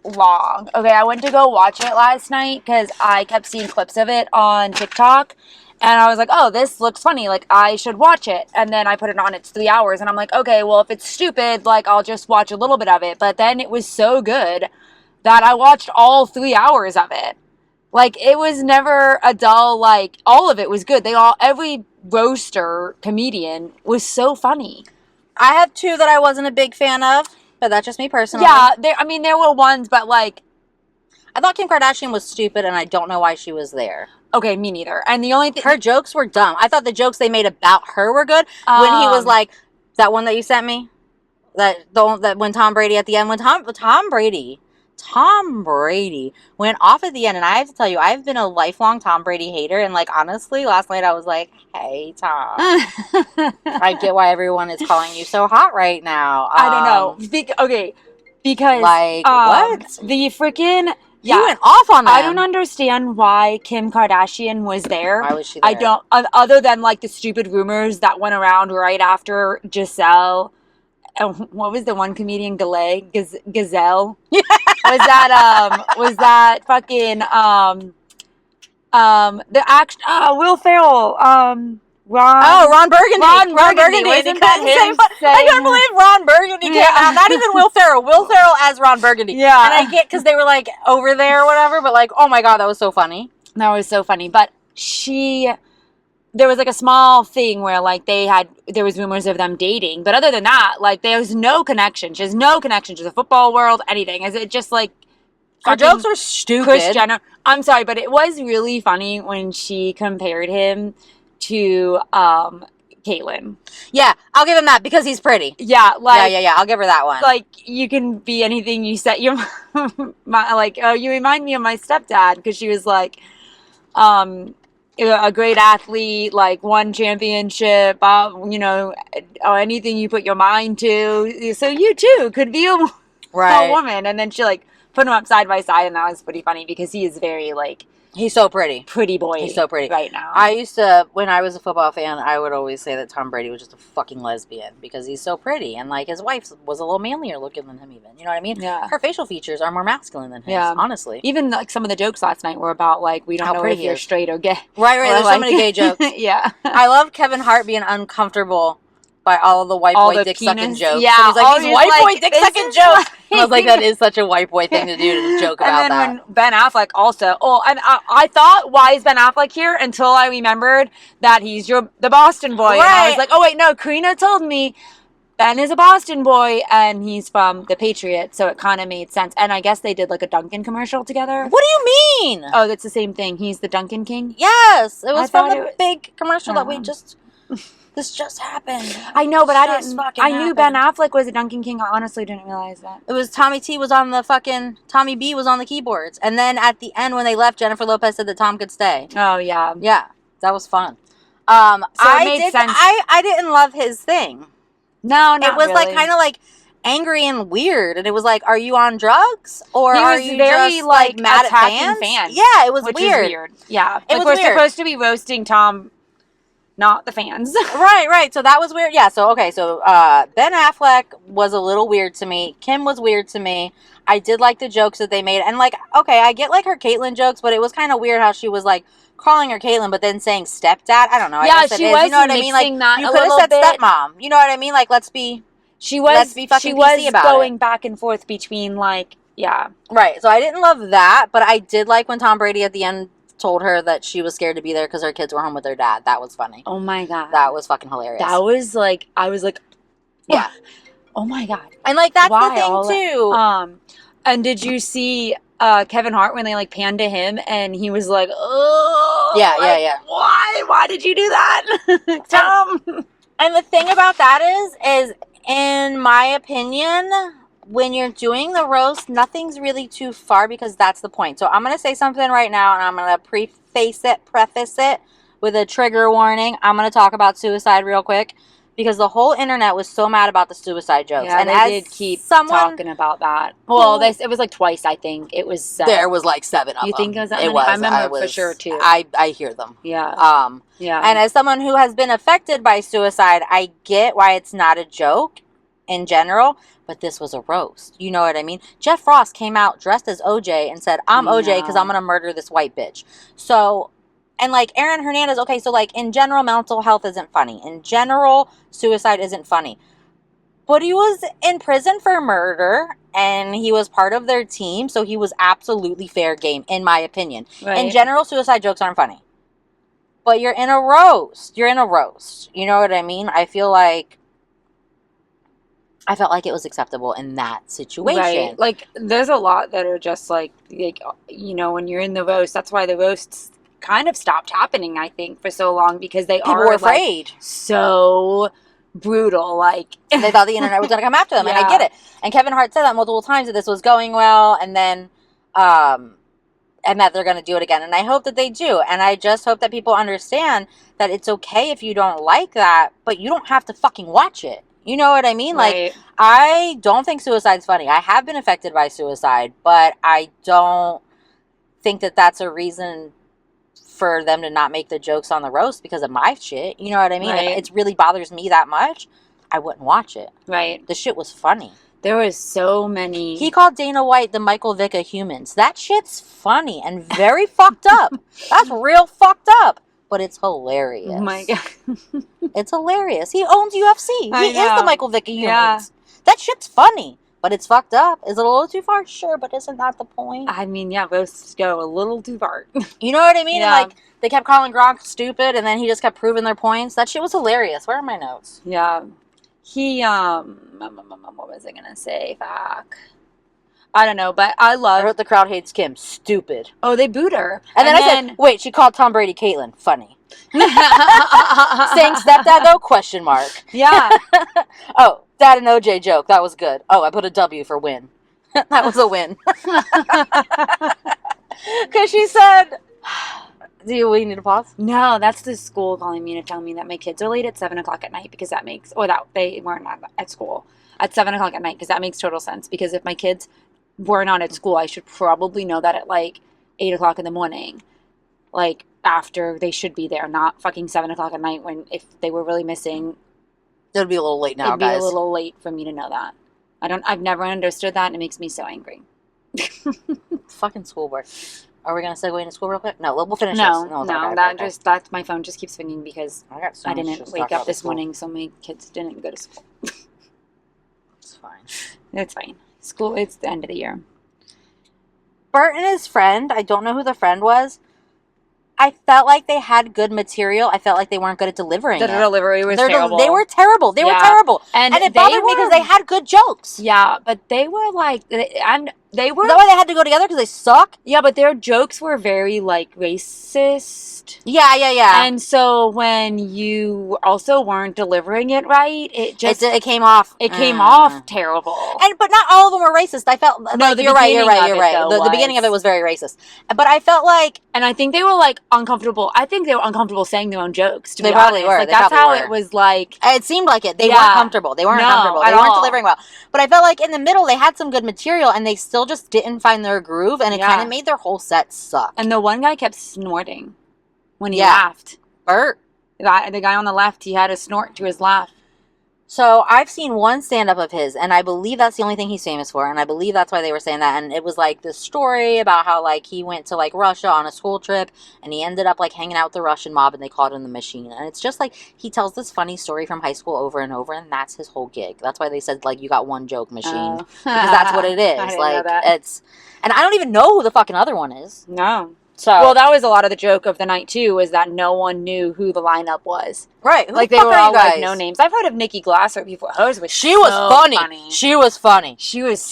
[SPEAKER 2] long. Okay, I went to go watch it last night because I kept seeing clips of it on TikTok. And I was like, oh, this looks funny. Like, I should watch it. And then I put it on. It's 3 hours. And I'm like, okay, well, if it's stupid, like, I'll just watch a little bit of it. But then it was so good that I watched all 3 hours of it. Like, it was never a dull, like, all of it was good. Every roaster comedian was so funny.
[SPEAKER 1] I have two that I wasn't a big fan of, but that's just me personally.
[SPEAKER 2] Yeah, there were ones, but, like,
[SPEAKER 1] I thought Kim Kardashian was stupid, and I don't know why she was there.
[SPEAKER 2] Okay, me neither. And the only thing...
[SPEAKER 1] Her jokes were dumb. I thought the jokes they made about her were good. When he was like, that one that you sent me? That when Tom Brady at the end, when Tom Tom Brady went off at the end, and I have to tell you, I've been a lifelong Tom Brady hater, and like honestly, last night I was like, "Hey, Tom, I get why everyone is calling you so hot right now."
[SPEAKER 2] I don't know. Okay, because
[SPEAKER 1] like what?
[SPEAKER 2] The freaking
[SPEAKER 1] He went off on them.
[SPEAKER 2] I don't understand why Kim Kardashian was there.
[SPEAKER 1] Why was she there?
[SPEAKER 2] I don't. Other than like the stupid rumors that went around right after Giselle. What was the one comedian Gazelle?
[SPEAKER 1] Yeah.
[SPEAKER 2] Was that fucking the act Will Ferrell
[SPEAKER 1] Ron Burgundy. Ron Burgundy.
[SPEAKER 2] Wasn't that him
[SPEAKER 1] I can't believe Ron Burgundy came out. Not even Will Ferrell. Will Ferrell as Ron Burgundy.
[SPEAKER 2] Yeah.
[SPEAKER 1] And I get because they were like over there or whatever, but like, oh my God, that was so funny.
[SPEAKER 2] That was so funny. But there was like a small thing where like there was rumors of them dating, but other than that, like there's no connection. She has no connection to the football world, anything. Is it just like
[SPEAKER 1] her jokes were stupid?
[SPEAKER 2] Kris Jenner. I'm sorry, but it was really funny when she compared him to Caitlyn.
[SPEAKER 1] Yeah, I'll give him that because he's pretty.
[SPEAKER 2] Yeah, like
[SPEAKER 1] yeah. I'll give her that one.
[SPEAKER 2] Like you can be anything you said. You're you remind me of my stepdad because she was like, a great athlete, like won championship, or anything you put your mind to. So you too could be a woman. And then she like put him up side by side, and that was pretty funny because he is very like.
[SPEAKER 1] He's so pretty.
[SPEAKER 2] Pretty boy.
[SPEAKER 1] He's so pretty.
[SPEAKER 2] Right now.
[SPEAKER 1] I used to, when I was a football fan, I would always say that Tom Brady was just a fucking lesbian because he's so pretty. And, like, his wife was a little manlier looking than him even. You know what I mean?
[SPEAKER 2] Yeah.
[SPEAKER 1] Her facial features are more masculine than his, honestly.
[SPEAKER 2] Even, like, some of the jokes last night were about, like, we don't know if you're straight or gay.
[SPEAKER 1] Right. There's so many gay jokes.
[SPEAKER 2] Yeah.
[SPEAKER 1] I love Kevin Hart being uncomfortable by all of the white boy dick sucking jokes.
[SPEAKER 2] Yeah,
[SPEAKER 1] and he's like, these white boy dick sucking jokes. I was like, that is such a white boy thing to do, to joke about that.
[SPEAKER 2] And then when Ben Affleck also, and I thought, why is Ben Affleck here? Until I remembered that he's the Boston boy. Right. And I was like, oh wait, no, Karina told me Ben is a Boston boy and he's from the Patriots, so it kind of made sense. And I guess they did like a Dunkin' commercial together.
[SPEAKER 1] What do you mean?
[SPEAKER 2] Oh, that's the same thing. He's the Dunkin' King?
[SPEAKER 1] Yes, it was from the big commercial that we just... This just happened.
[SPEAKER 2] I know, but I knew Ben Affleck was a Dunkin' King. I honestly didn't realize that.
[SPEAKER 1] It was Tommy B was on the keyboards. And then at the end when they left, Jennifer Lopez said that Tom could stay.
[SPEAKER 2] Oh, yeah.
[SPEAKER 1] Yeah, that was fun.
[SPEAKER 2] So it made sense.
[SPEAKER 1] I didn't love his thing.
[SPEAKER 2] No, not
[SPEAKER 1] It was
[SPEAKER 2] really.
[SPEAKER 1] like kind of like angry and weird. And it was like, are you on drugs? Or are you
[SPEAKER 2] very,
[SPEAKER 1] just like mad at fans? Yeah, it was
[SPEAKER 2] Which
[SPEAKER 1] weird.
[SPEAKER 2] Is weird. Yeah.
[SPEAKER 1] It was
[SPEAKER 2] we're
[SPEAKER 1] weird.
[SPEAKER 2] Supposed to be roasting Tom, not the fans.
[SPEAKER 1] Right. So that was weird. Yeah, so Ben Affleck was a little weird to me. Kim was weird to me. I did like the jokes that they made. And like, okay, I get like her Caitlyn jokes, but it was kind of weird how she was like calling her Caitlyn, but then saying stepdad. I don't know.
[SPEAKER 2] Yeah, she was. You know what I mean?
[SPEAKER 1] Like, you could have said stepmom. You know what I mean? Like, let's be fucking PC about
[SPEAKER 2] going back and forth between like, yeah.
[SPEAKER 1] Right. So I didn't love that, but I did like when Tom Brady at the end told her that she was scared to be there because her kids were home with their dad. That was funny.
[SPEAKER 2] Oh my God.
[SPEAKER 1] That was fucking hilarious.
[SPEAKER 2] That was like, I was like,
[SPEAKER 1] yeah.
[SPEAKER 2] Oh my God.
[SPEAKER 1] And like, that's the thing too.
[SPEAKER 2] And did you see Kevin Hart when they like panned to him and he was like, oh.
[SPEAKER 1] Yeah.
[SPEAKER 2] Why did you do that? Tom.
[SPEAKER 1] And the thing about that is in my opinion, when you're doing the roast, nothing's really too far because that's the point. So I'm going to say something right now and I'm going to preface it with a trigger warning. I'm going to talk about suicide real quick because the whole internet was so mad about the suicide jokes.
[SPEAKER 2] Yeah, and they did keep talking about that. Well, it was like twice, I think. It was
[SPEAKER 1] there was like 7 of them.
[SPEAKER 2] You think it was that
[SPEAKER 1] many?
[SPEAKER 2] It was. I remember for sure too.
[SPEAKER 1] I hear them.
[SPEAKER 2] Yeah.
[SPEAKER 1] Yeah. And as someone who has been affected by suicide, I get why it's not a joke in general, but this was a roast. You know what I mean? Jeff Frost came out dressed as OJ and said, I'm OJ because I'm going to murder this white bitch. So, and like Aaron Hernandez, okay, so like in general, mental health isn't funny. In general, suicide isn't funny. But he was in prison for murder and he was part of their team, so he was absolutely fair game, in my opinion. Right. In general, suicide jokes aren't funny. But you're in a roast. You know what I mean? I felt like it was acceptable in that situation.
[SPEAKER 2] Right. Like, there's a lot that are just like, you know, when you're in the roast, that's why the roasts kind of stopped happening, I think, for so long, because people
[SPEAKER 1] were afraid.
[SPEAKER 2] Like, so brutal. Like,
[SPEAKER 1] they thought the internet was going to come after them, and I get it. And Kevin Hart said that multiple times, that this was going well, and then, and that they're going to do it again. And I hope that they do. And I just hope that people understand that it's okay if you don't like that, but you don't have to fucking watch it. You know what I mean?
[SPEAKER 2] Right.
[SPEAKER 1] Like, I don't think suicide's funny. I have been affected by suicide, but I don't think that that's a reason for them to not make the jokes on the roast because of my shit. You know what I mean?
[SPEAKER 2] Right.
[SPEAKER 1] If it really bothers me that much, I wouldn't watch it.
[SPEAKER 2] Right.
[SPEAKER 1] The shit was funny.
[SPEAKER 2] There was so many.
[SPEAKER 1] He called Dana White the Michael Vick of humans. That shit's funny and very fucked up. That's real fucked up. But it's hilarious.
[SPEAKER 2] Oh my God.
[SPEAKER 1] It's hilarious. He owns UFC. He is the Michael Vick of humans. Yeah. That shit's funny. But it's fucked up. Is it a little too far? Sure, but isn't that the point?
[SPEAKER 2] I mean, yeah, roasts go a little too far.
[SPEAKER 1] You know what I mean?
[SPEAKER 2] Yeah.
[SPEAKER 1] And like, they kept calling Gronk stupid, and then he just kept proving their points. That shit was hilarious. Where are my notes?
[SPEAKER 2] Yeah. He, what was I gonna say? Fuck. I don't know, but I
[SPEAKER 1] wrote the crowd hates Kim. Stupid.
[SPEAKER 2] Oh, they booed her.
[SPEAKER 1] And then I said, wait, she called Tom Brady Caitlyn. Funny. Saying stepdad, though? Question mark.
[SPEAKER 2] Yeah.
[SPEAKER 1] Oh, dad and OJ joke. That was good. Oh, I put a W for win. That was a win. Because she said... Do we need to pause?
[SPEAKER 2] No, that's the school calling me to tell me that my kids are late at 7 o'clock at night because that makes... Or that they weren't at school at 7 o'clock at night because that makes total sense. Because if my kids were not at school, I should probably know that at like 8 o'clock in the morning. Like, after they should be there, not fucking 7 o'clock at night when if they were really missing.
[SPEAKER 1] It would be a little late now, guys.
[SPEAKER 2] It'd be a little late for me to know that. I've never understood that, and it makes me so angry.
[SPEAKER 1] Fucking schoolwork. Are we going to segue into school real quick? No, we'll finish
[SPEAKER 2] this.
[SPEAKER 1] No,
[SPEAKER 2] that's my phone just keeps ringing because
[SPEAKER 1] I
[SPEAKER 2] didn't wake up this morning, so my kids didn't go to school.
[SPEAKER 1] It's fine.
[SPEAKER 2] It's fine. School, it's the end of the year.
[SPEAKER 1] Bert and his friend, I don't know who the friend was. I felt like they had good material. I felt like they weren't good at delivering it.
[SPEAKER 2] The delivery was terrible.
[SPEAKER 1] They were terrible. They were terrible. And it bothered me because they had good jokes.
[SPEAKER 2] Yeah, but they were like... They were...
[SPEAKER 1] Is that why they had to go together? Because they suck?
[SPEAKER 2] Yeah, but their jokes were very, like, racist.
[SPEAKER 1] Yeah.
[SPEAKER 2] And so when you also weren't delivering it right, it just...
[SPEAKER 1] It came off...
[SPEAKER 2] It came off terrible.
[SPEAKER 1] But not all of them were racist. I felt...
[SPEAKER 2] No,
[SPEAKER 1] like, you're right. The beginning of it was very racist. But I felt like...
[SPEAKER 2] And I think they were, like, uncomfortable. I think they were uncomfortable saying their own jokes, to be honest.
[SPEAKER 1] They probably were.
[SPEAKER 2] Like, that's how it was, like...
[SPEAKER 1] It seemed like it. They weren't comfortable. They weren't comfortable. They weren't delivering well. But I felt like in the middle, they had some good material, and they still just didn't find their groove, and it kind of made their whole set suck.
[SPEAKER 2] And the one guy kept snorting when he laughed.
[SPEAKER 1] Bert.
[SPEAKER 2] The guy on the left, he had a snort to his laugh.
[SPEAKER 1] So I've seen one stand-up of his, and I believe that's the only thing he's famous for, and I believe that's why they were saying that. And it was like this story about how like he went to like Russia on a school trip, and he ended up like hanging out with the Russian mob, and they called him the Machine. And it's just like he tells this funny story from high school over and over, and that's his whole gig. That's why they said like you got one joke machine, because that's what it is.
[SPEAKER 2] I didn't
[SPEAKER 1] like
[SPEAKER 2] know that.
[SPEAKER 1] It's, and I don't even know who the fucking other one is.
[SPEAKER 2] No.
[SPEAKER 1] So
[SPEAKER 2] well, that was a lot of the joke of the night too, is that no one knew who the lineup was.
[SPEAKER 1] Right.
[SPEAKER 2] Like they were all like no names. I've heard of Nikki Glasser before. Hers was
[SPEAKER 1] She was funny. She was funny.
[SPEAKER 2] She was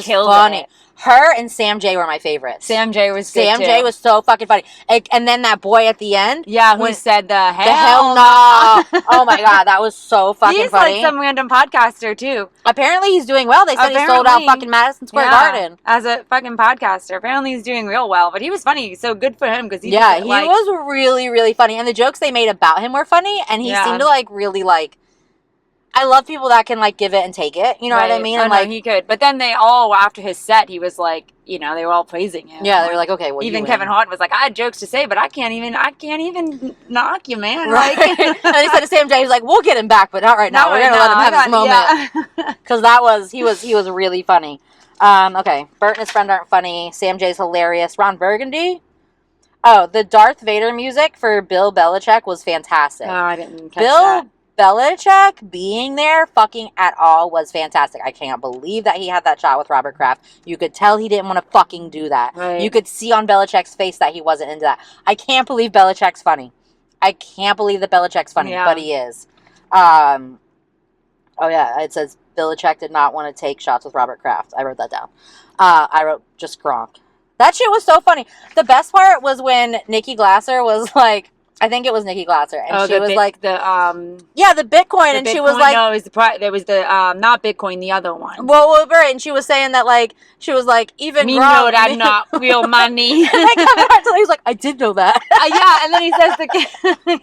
[SPEAKER 1] funny. Her and Sam J were my favorites.
[SPEAKER 2] Sam J was good
[SPEAKER 1] Sam J was so fucking funny. And then that boy at the end.
[SPEAKER 2] Yeah, who said the hell
[SPEAKER 1] no. Oh my God, that was so fucking funny.
[SPEAKER 2] He's like some random podcaster too.
[SPEAKER 1] Apparently he's doing well. They said he sold out fucking Madison Square Garden.
[SPEAKER 2] As a fucking podcaster. Apparently he's doing real well. But he was funny, so good for him. Because he
[SPEAKER 1] was really, really funny. And the jokes they made about him were funny. And he seemed to like really like... I love people that can, like, give it and take it. You know what I mean?
[SPEAKER 2] And, like, he could. But then they all, after his set, he was like, you know, they were all praising him.
[SPEAKER 1] Yeah, they were like, okay, well,
[SPEAKER 2] even Kevin Hart was like, I had jokes to say, but I can't even knock you, man.
[SPEAKER 1] Right.
[SPEAKER 2] Like,
[SPEAKER 1] and then he said to Sam J, he was like, we'll get him back, but not right now. We're going to let him have his moment. Because he was really funny. Okay, Bert and his friend aren't funny. Sam J's hilarious. Ron Burgundy. Oh, the Darth Vader music for Bill Belichick was fantastic.
[SPEAKER 2] Oh, I didn't catch that.
[SPEAKER 1] Belichick being there fucking at all was fantastic. I can't believe that he had that shot with Robert Kraft. You could tell he didn't want to fucking do that.
[SPEAKER 2] Right.
[SPEAKER 1] You could see on Belichick's face that he wasn't into that. I can't believe Belichick's funny. I can't believe that Belichick's funny, but he is. Oh yeah, it says Belichick did not want to take shots with Robert Kraft. I wrote that down. I wrote just Gronk. That shit was so funny. The best part was when Nikki Glasser was like, I think it was Nikki Glasser, and she was
[SPEAKER 2] the
[SPEAKER 1] Bitcoin, and she was like,
[SPEAKER 2] no, it was there was the not Bitcoin, the other one.
[SPEAKER 1] Well, right, and she was saying that like she was like even
[SPEAKER 2] me
[SPEAKER 1] Gronk,
[SPEAKER 2] know that not real money.
[SPEAKER 1] And then Kevin Hart, he was like, I did know that.
[SPEAKER 2] Yeah, and then he says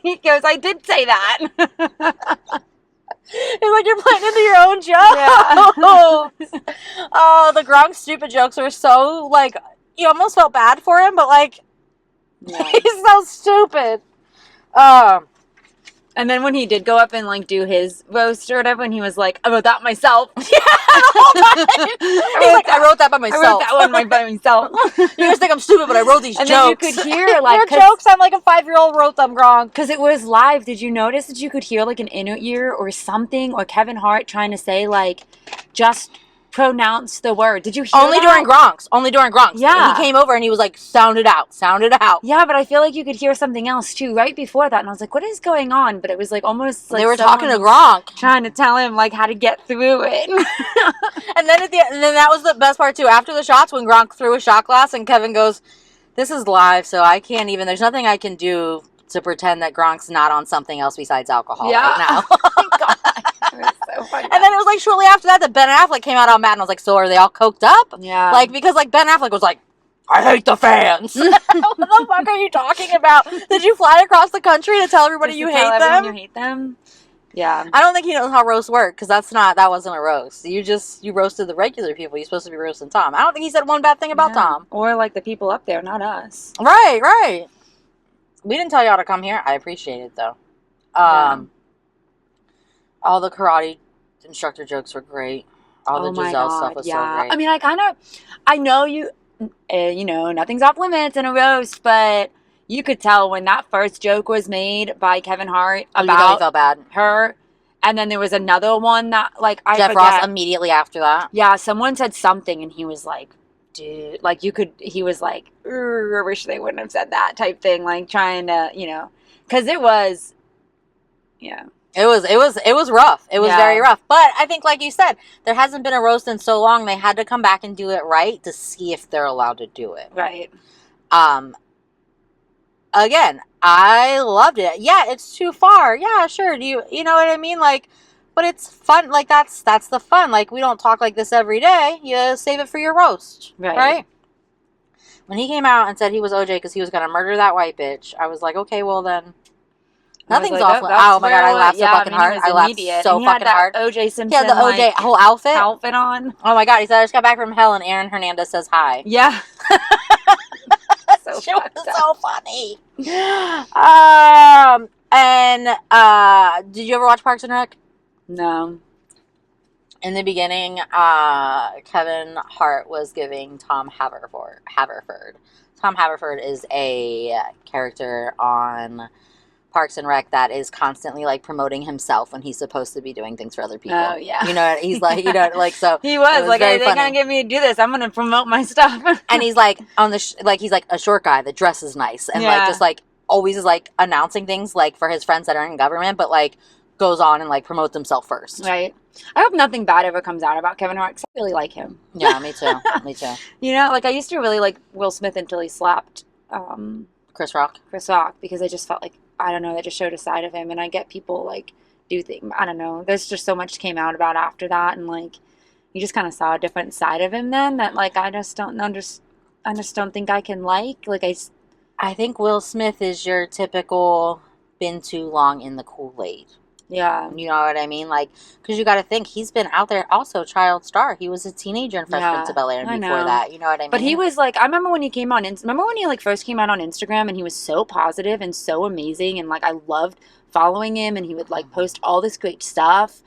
[SPEAKER 2] he goes, I did say that.
[SPEAKER 1] It's like you're playing into your own jokes. Yeah. Oh, the Gronk stupid jokes were so like you almost felt bad for him, but like he's so stupid.
[SPEAKER 2] And then when he did go up and like do his roast or whatever, and he was like, I wrote that myself.
[SPEAKER 1] Yeah, the whole time. He's like, I wrote that by myself.
[SPEAKER 2] I wrote that one by myself.
[SPEAKER 1] You guys think I'm stupid, but I wrote these
[SPEAKER 2] and
[SPEAKER 1] jokes.
[SPEAKER 2] Then you could hear like
[SPEAKER 1] your jokes sound like a 5-year-old wrote them, Gronk.
[SPEAKER 2] Because it was live. Did you notice that you could hear like an inner ear or something, or Kevin Hart trying to say like, just pronounce the word? Did you hear
[SPEAKER 1] Only during Gronk's.
[SPEAKER 2] Yeah.
[SPEAKER 1] He came over and he was like, sound it out.
[SPEAKER 2] Yeah, but I feel like you could hear something else too right before that, and I was like, what is going on? But it was like almost like
[SPEAKER 1] they were talking to Gronk,
[SPEAKER 2] trying to tell him like how to get through it.
[SPEAKER 1] and then that was the best part too. After the shots, when Gronk threw a shot glass and Kevin goes, this is live, so I can't even, there's nothing I can do to pretend that Gronk's not on something else besides alcohol right now.
[SPEAKER 2] Oh my God. It was so funny.
[SPEAKER 1] And then it was like shortly after that Ben Affleck came out on Matt, and I was like, so are they all coked up?
[SPEAKER 2] Yeah.
[SPEAKER 1] Like, because like Ben Affleck was like, I hate the fans. What the fuck are you talking about? Did you fly across the country to tell everybody you hate them?
[SPEAKER 2] You hate them? Yeah.
[SPEAKER 1] I don't think he knows how roasts work, because that wasn't a roast. You roasted the regular people. You're supposed to be roasting Tom. I don't think he said one bad thing about Tom.
[SPEAKER 2] Or like the people up there, not us.
[SPEAKER 1] Right. We didn't tell y'all to come here. I appreciate it though. All the karate instructor jokes were great. All the Giselle stuff was so great.
[SPEAKER 2] I mean, I know you know, nothing's off limits in a roast, but you could tell when that first joke was made by Kevin Hart about
[SPEAKER 1] felt bad.
[SPEAKER 2] her, and then there was another one that like
[SPEAKER 1] Jeff Ross immediately after that.
[SPEAKER 2] Yeah, someone said something, and he was like, dude, like he was like, I wish they wouldn't have said that type thing, like trying to, you know, because it was, yeah.
[SPEAKER 1] It was rough. It was very rough. But I think, like you said, there hasn't been a roast in so long. They had to come back and do it right to see if they're allowed to do it.
[SPEAKER 2] Right.
[SPEAKER 1] Again, I loved it. Yeah, it's too far. Yeah, sure. Do you know what I mean? Like, but it's fun. Like, that's the fun. Like, we don't talk like this every day. You save it for your roast. Right? When he came out and said he was OJ because he was going to murder that white bitch, I was like, okay, well then. Nothing's off. Oh my God, I laughed so fucking hard. I laughed so fucking hard.
[SPEAKER 2] OJ Simpson.
[SPEAKER 1] Yeah, the OJ whole outfit
[SPEAKER 2] on.
[SPEAKER 1] Oh my God, he said I just got back from hell and Aaron Hernandez says hi.
[SPEAKER 2] Yeah.
[SPEAKER 1] She was so funny. And did you ever watch Parks and Rec?
[SPEAKER 2] No.
[SPEAKER 1] In the beginning, Kevin Hart was giving Tom Haverford. Tom Haverford is a character on Parks and Rec that is constantly like promoting himself when he's supposed to be doing things for other people.
[SPEAKER 2] Oh yeah.
[SPEAKER 1] You know, he's like, you know, like, so
[SPEAKER 2] he was like, hey, they're gonna get me to do this, I'm gonna promote my stuff.
[SPEAKER 1] And he's like on the he's like a short guy that dresses nice and like just like always is like announcing things like for his friends that are in government, but like goes on and like promotes himself first.
[SPEAKER 2] Right. I hope nothing bad ever comes out about Kevin Hart, because I really like him.
[SPEAKER 1] Yeah, me too. Me too.
[SPEAKER 2] You know, like I used to really like Will Smith until he slapped
[SPEAKER 1] Chris Rock,
[SPEAKER 2] because I just felt like, I don't know, that just showed a side of him, and I get people like do things, I don't know, there's just so much came out about after that, and like you just kind of saw a different side of him then that like I just don't think I can like
[SPEAKER 1] I think Will Smith is your typical been too long in the Kool-Aid.
[SPEAKER 2] Yeah.
[SPEAKER 1] You know what I mean? Like, because you got to think, he's been out there also child star. He was a teenager in Fresh Prince of Bel-Air before that. You know what I mean?
[SPEAKER 2] But he was like, I remember when he came on, remember when he like first came out on Instagram and he was so positive and so amazing, and like I loved following him, and he would like post all this great stuff.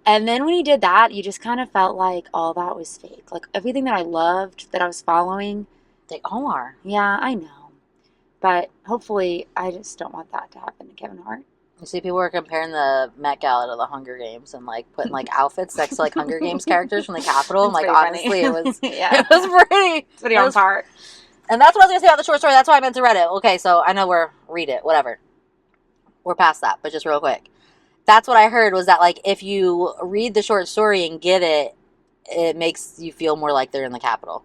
[SPEAKER 2] And then when he did that, you just kind of felt like all that was fake. Like everything that I loved, that I was following.
[SPEAKER 1] They all are.
[SPEAKER 2] Yeah, I know. But hopefully, I just don't want that to happen to Kevin Hart.
[SPEAKER 1] You see, people were comparing the Met Gala to the Hunger Games and like putting like outfits next to like Hunger Games characters from the Capitol. And like honestly, it was it was pretty
[SPEAKER 2] on par.
[SPEAKER 1] And that's what I was gonna say about the short story. That's why I meant to read it. Okay, so I know read it, whatever. We're past that, but just real quick. That's what I heard was that like if you read the short story and get it, it makes you feel more like they're in the Capitol.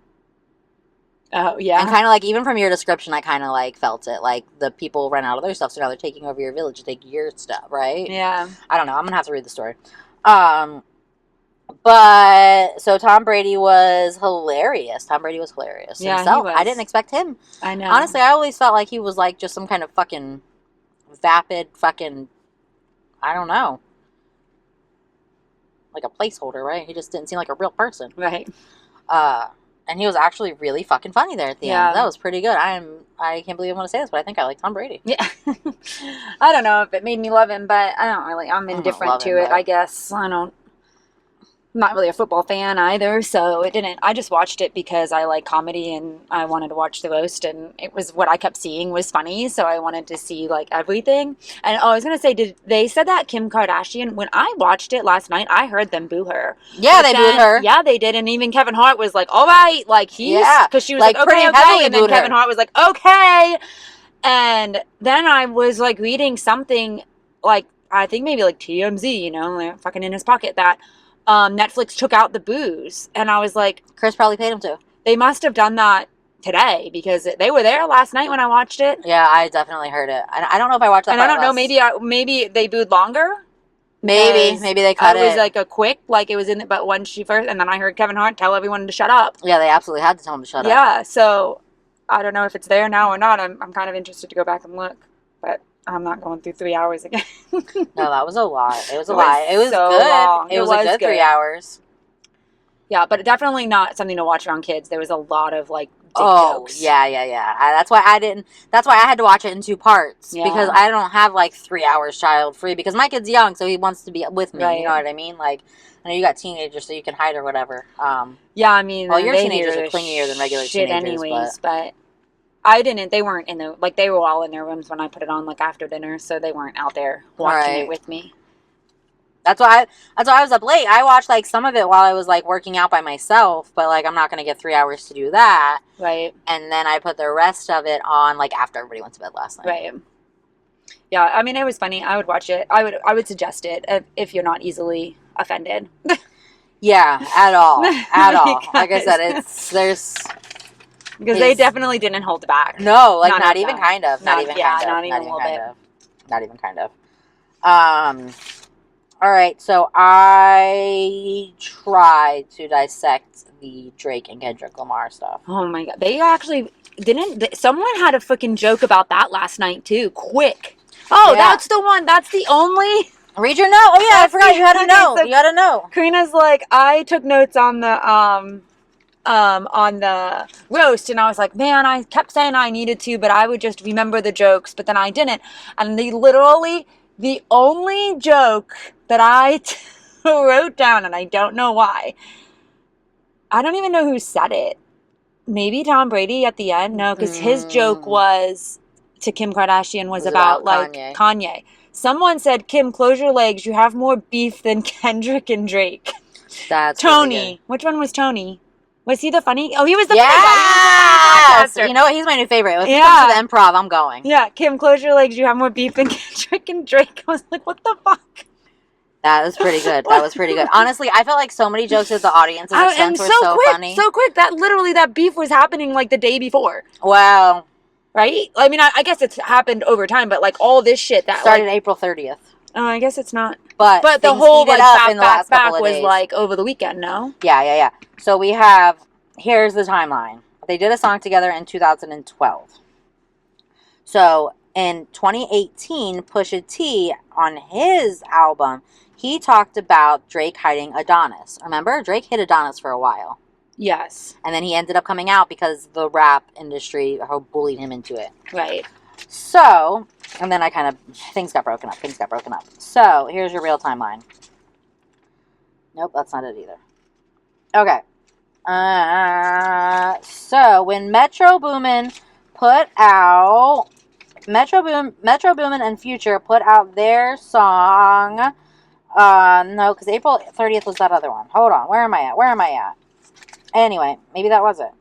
[SPEAKER 2] Oh, yeah.
[SPEAKER 1] And kind of like, even from your description, I kind of like felt it. Like, the people ran out of their stuff, so now they're taking over your village to take your stuff, right?
[SPEAKER 2] Yeah.
[SPEAKER 1] I don't know. I'm gonna have to read the story. But so Tom Brady was hilarious. Tom Brady was hilarious
[SPEAKER 2] Yeah,
[SPEAKER 1] himself.
[SPEAKER 2] he was.
[SPEAKER 1] I didn't expect him.
[SPEAKER 2] I know.
[SPEAKER 1] Honestly, I always felt like he was like just some kind of fucking vapid fucking, I don't know, like a placeholder, right? He just didn't seem like a real person.
[SPEAKER 2] Right.
[SPEAKER 1] And he was actually really fucking funny there at the end. That was pretty good. I can't believe I want to say this, but I think I like Tom Brady.
[SPEAKER 2] Yeah. I don't know if it made me love him, but I don't really. I'm indifferent to it, I guess. I'm not really a football fan either, so it didn't. I just watched it because I like comedy and I wanted to watch the roast, and it was what I kept seeing was funny, so I wanted to see like everything. And I was gonna say, did they said that Kim Kardashian? When I watched it last night, I heard them boo her.
[SPEAKER 1] Yeah, they booed her.
[SPEAKER 2] Yeah, they did, and even Kevin Hart was like, "All right," like because she was like,
[SPEAKER 1] pretty
[SPEAKER 2] "Okay,
[SPEAKER 1] heavily
[SPEAKER 2] okay," and then
[SPEAKER 1] booed
[SPEAKER 2] Kevin
[SPEAKER 1] her.
[SPEAKER 2] Hart was like, "Okay," and then I was like reading something like I think maybe like TMZ, like fucking in his pocket that. Netflix took out the booze, and I was like,
[SPEAKER 1] Chris probably paid him to.
[SPEAKER 2] They must have done that today because they were there last night when I watched it.
[SPEAKER 1] Yeah, I definitely heard it. I don't know if I watched that.
[SPEAKER 2] And I don't know, maybe they booed longer.
[SPEAKER 1] Maybe they cut it.
[SPEAKER 2] It was like a quick, like it was in it, but when she first, and then I heard Kevin Hart tell everyone to shut up.
[SPEAKER 1] Yeah, they absolutely had to tell him to shut up.
[SPEAKER 2] Yeah, so I don't know if it's there now or not. I'm kind of interested to go back and look, but I'm not going through 3 hours again.
[SPEAKER 1] No, that was a lot. It was a lot. It was
[SPEAKER 2] so
[SPEAKER 1] good.
[SPEAKER 2] long.
[SPEAKER 1] It was a good 3 hours.
[SPEAKER 2] Yeah, but definitely not something to watch around kids. There was a lot of like dick jokes.
[SPEAKER 1] Yeah. That's why I didn't. That's why I had to watch it in 2 parts because I don't have like 3 hours child free because my kid's young, so he wants to be with me. Right. You know what I mean? Like, I know you got teenagers, so you can hide or whatever.
[SPEAKER 2] Yeah, I mean,
[SPEAKER 1] well, your teenagers are clingier than regular teenagers,
[SPEAKER 2] anyways, but I didn't. They weren't in the they were all in their rooms when I put it on like after dinner, so they weren't out there watching it with me.
[SPEAKER 1] That's why I was up late. I watched like some of it while I was like working out by myself, but like I'm not gonna get 3 hours to do that.
[SPEAKER 2] Right.
[SPEAKER 1] And then I put the rest of it on like after everybody went to bed last night.
[SPEAKER 2] Right. Yeah, I mean it was funny. I would watch it. I would suggest it if you're not easily offended.
[SPEAKER 1] Yeah, at all. At all. Like I said, there's
[SPEAKER 2] because they definitely didn't hold back.
[SPEAKER 1] No, like not even kind of. Not even kind of.
[SPEAKER 2] Not even a little bit.
[SPEAKER 1] Not even kind of. All right, so I tried to dissect the Drake and Kendrick Lamar stuff.
[SPEAKER 2] Oh my god, they actually didn't. Someone had a freaking joke about that last night too. Quick. Oh, yeah. That's the one. That's the only.
[SPEAKER 1] Read your note. Oh yeah, I forgot you had a note. You had a note.
[SPEAKER 2] Karina's like, I took notes on the roast, and I was like, man, I kept saying I needed to, but I would just remember the jokes, but then I didn't. And the only joke that I wrote down, and I don't know why, I don't even know who said it. Maybe Tom Brady at the end? No, because his joke was to Kim Kardashian was about like Kanye. Someone said, Kim, close your legs. You have more beef than Kendrick and Drake.
[SPEAKER 1] That's
[SPEAKER 2] Tony.
[SPEAKER 1] Really
[SPEAKER 2] which one was Tony? Was he the funny? Oh, he was the
[SPEAKER 1] funny
[SPEAKER 2] guy. He was
[SPEAKER 1] you know what? He's my new favorite. If he comes to the improv, I'm going.
[SPEAKER 2] Yeah, Kim, close your legs. You have more beef than Kendrick and Drake. I was like, what the fuck?
[SPEAKER 1] That was pretty good. That was pretty good. Honestly, I felt like so many jokes with the audience's expense were so funny.
[SPEAKER 2] So quick. That beef was happening like the day before.
[SPEAKER 1] Wow.
[SPEAKER 2] Right? I mean, I guess it's happened over time, but like all this shit that
[SPEAKER 1] started April 30th.
[SPEAKER 2] Oh, I guess it's not.
[SPEAKER 1] But
[SPEAKER 2] the whole like back was like over the weekend, no?
[SPEAKER 1] Yeah. So here's the timeline. They did a song together in 2012. So in 2018, Pusha T on his album, he talked about Drake hiding Adonis. Remember? Drake hid Adonis for a while.
[SPEAKER 2] Yes.
[SPEAKER 1] And then he ended up coming out because the rap industry bullied him into it.
[SPEAKER 2] Right.
[SPEAKER 1] So, and then things got broken up. So, here's your real timeline. Nope, that's not it either. Okay. So, when Metro Boomin and Future put out their song, no, because April 30th was that other one. Hold on, where am I at? Anyway, maybe that was it.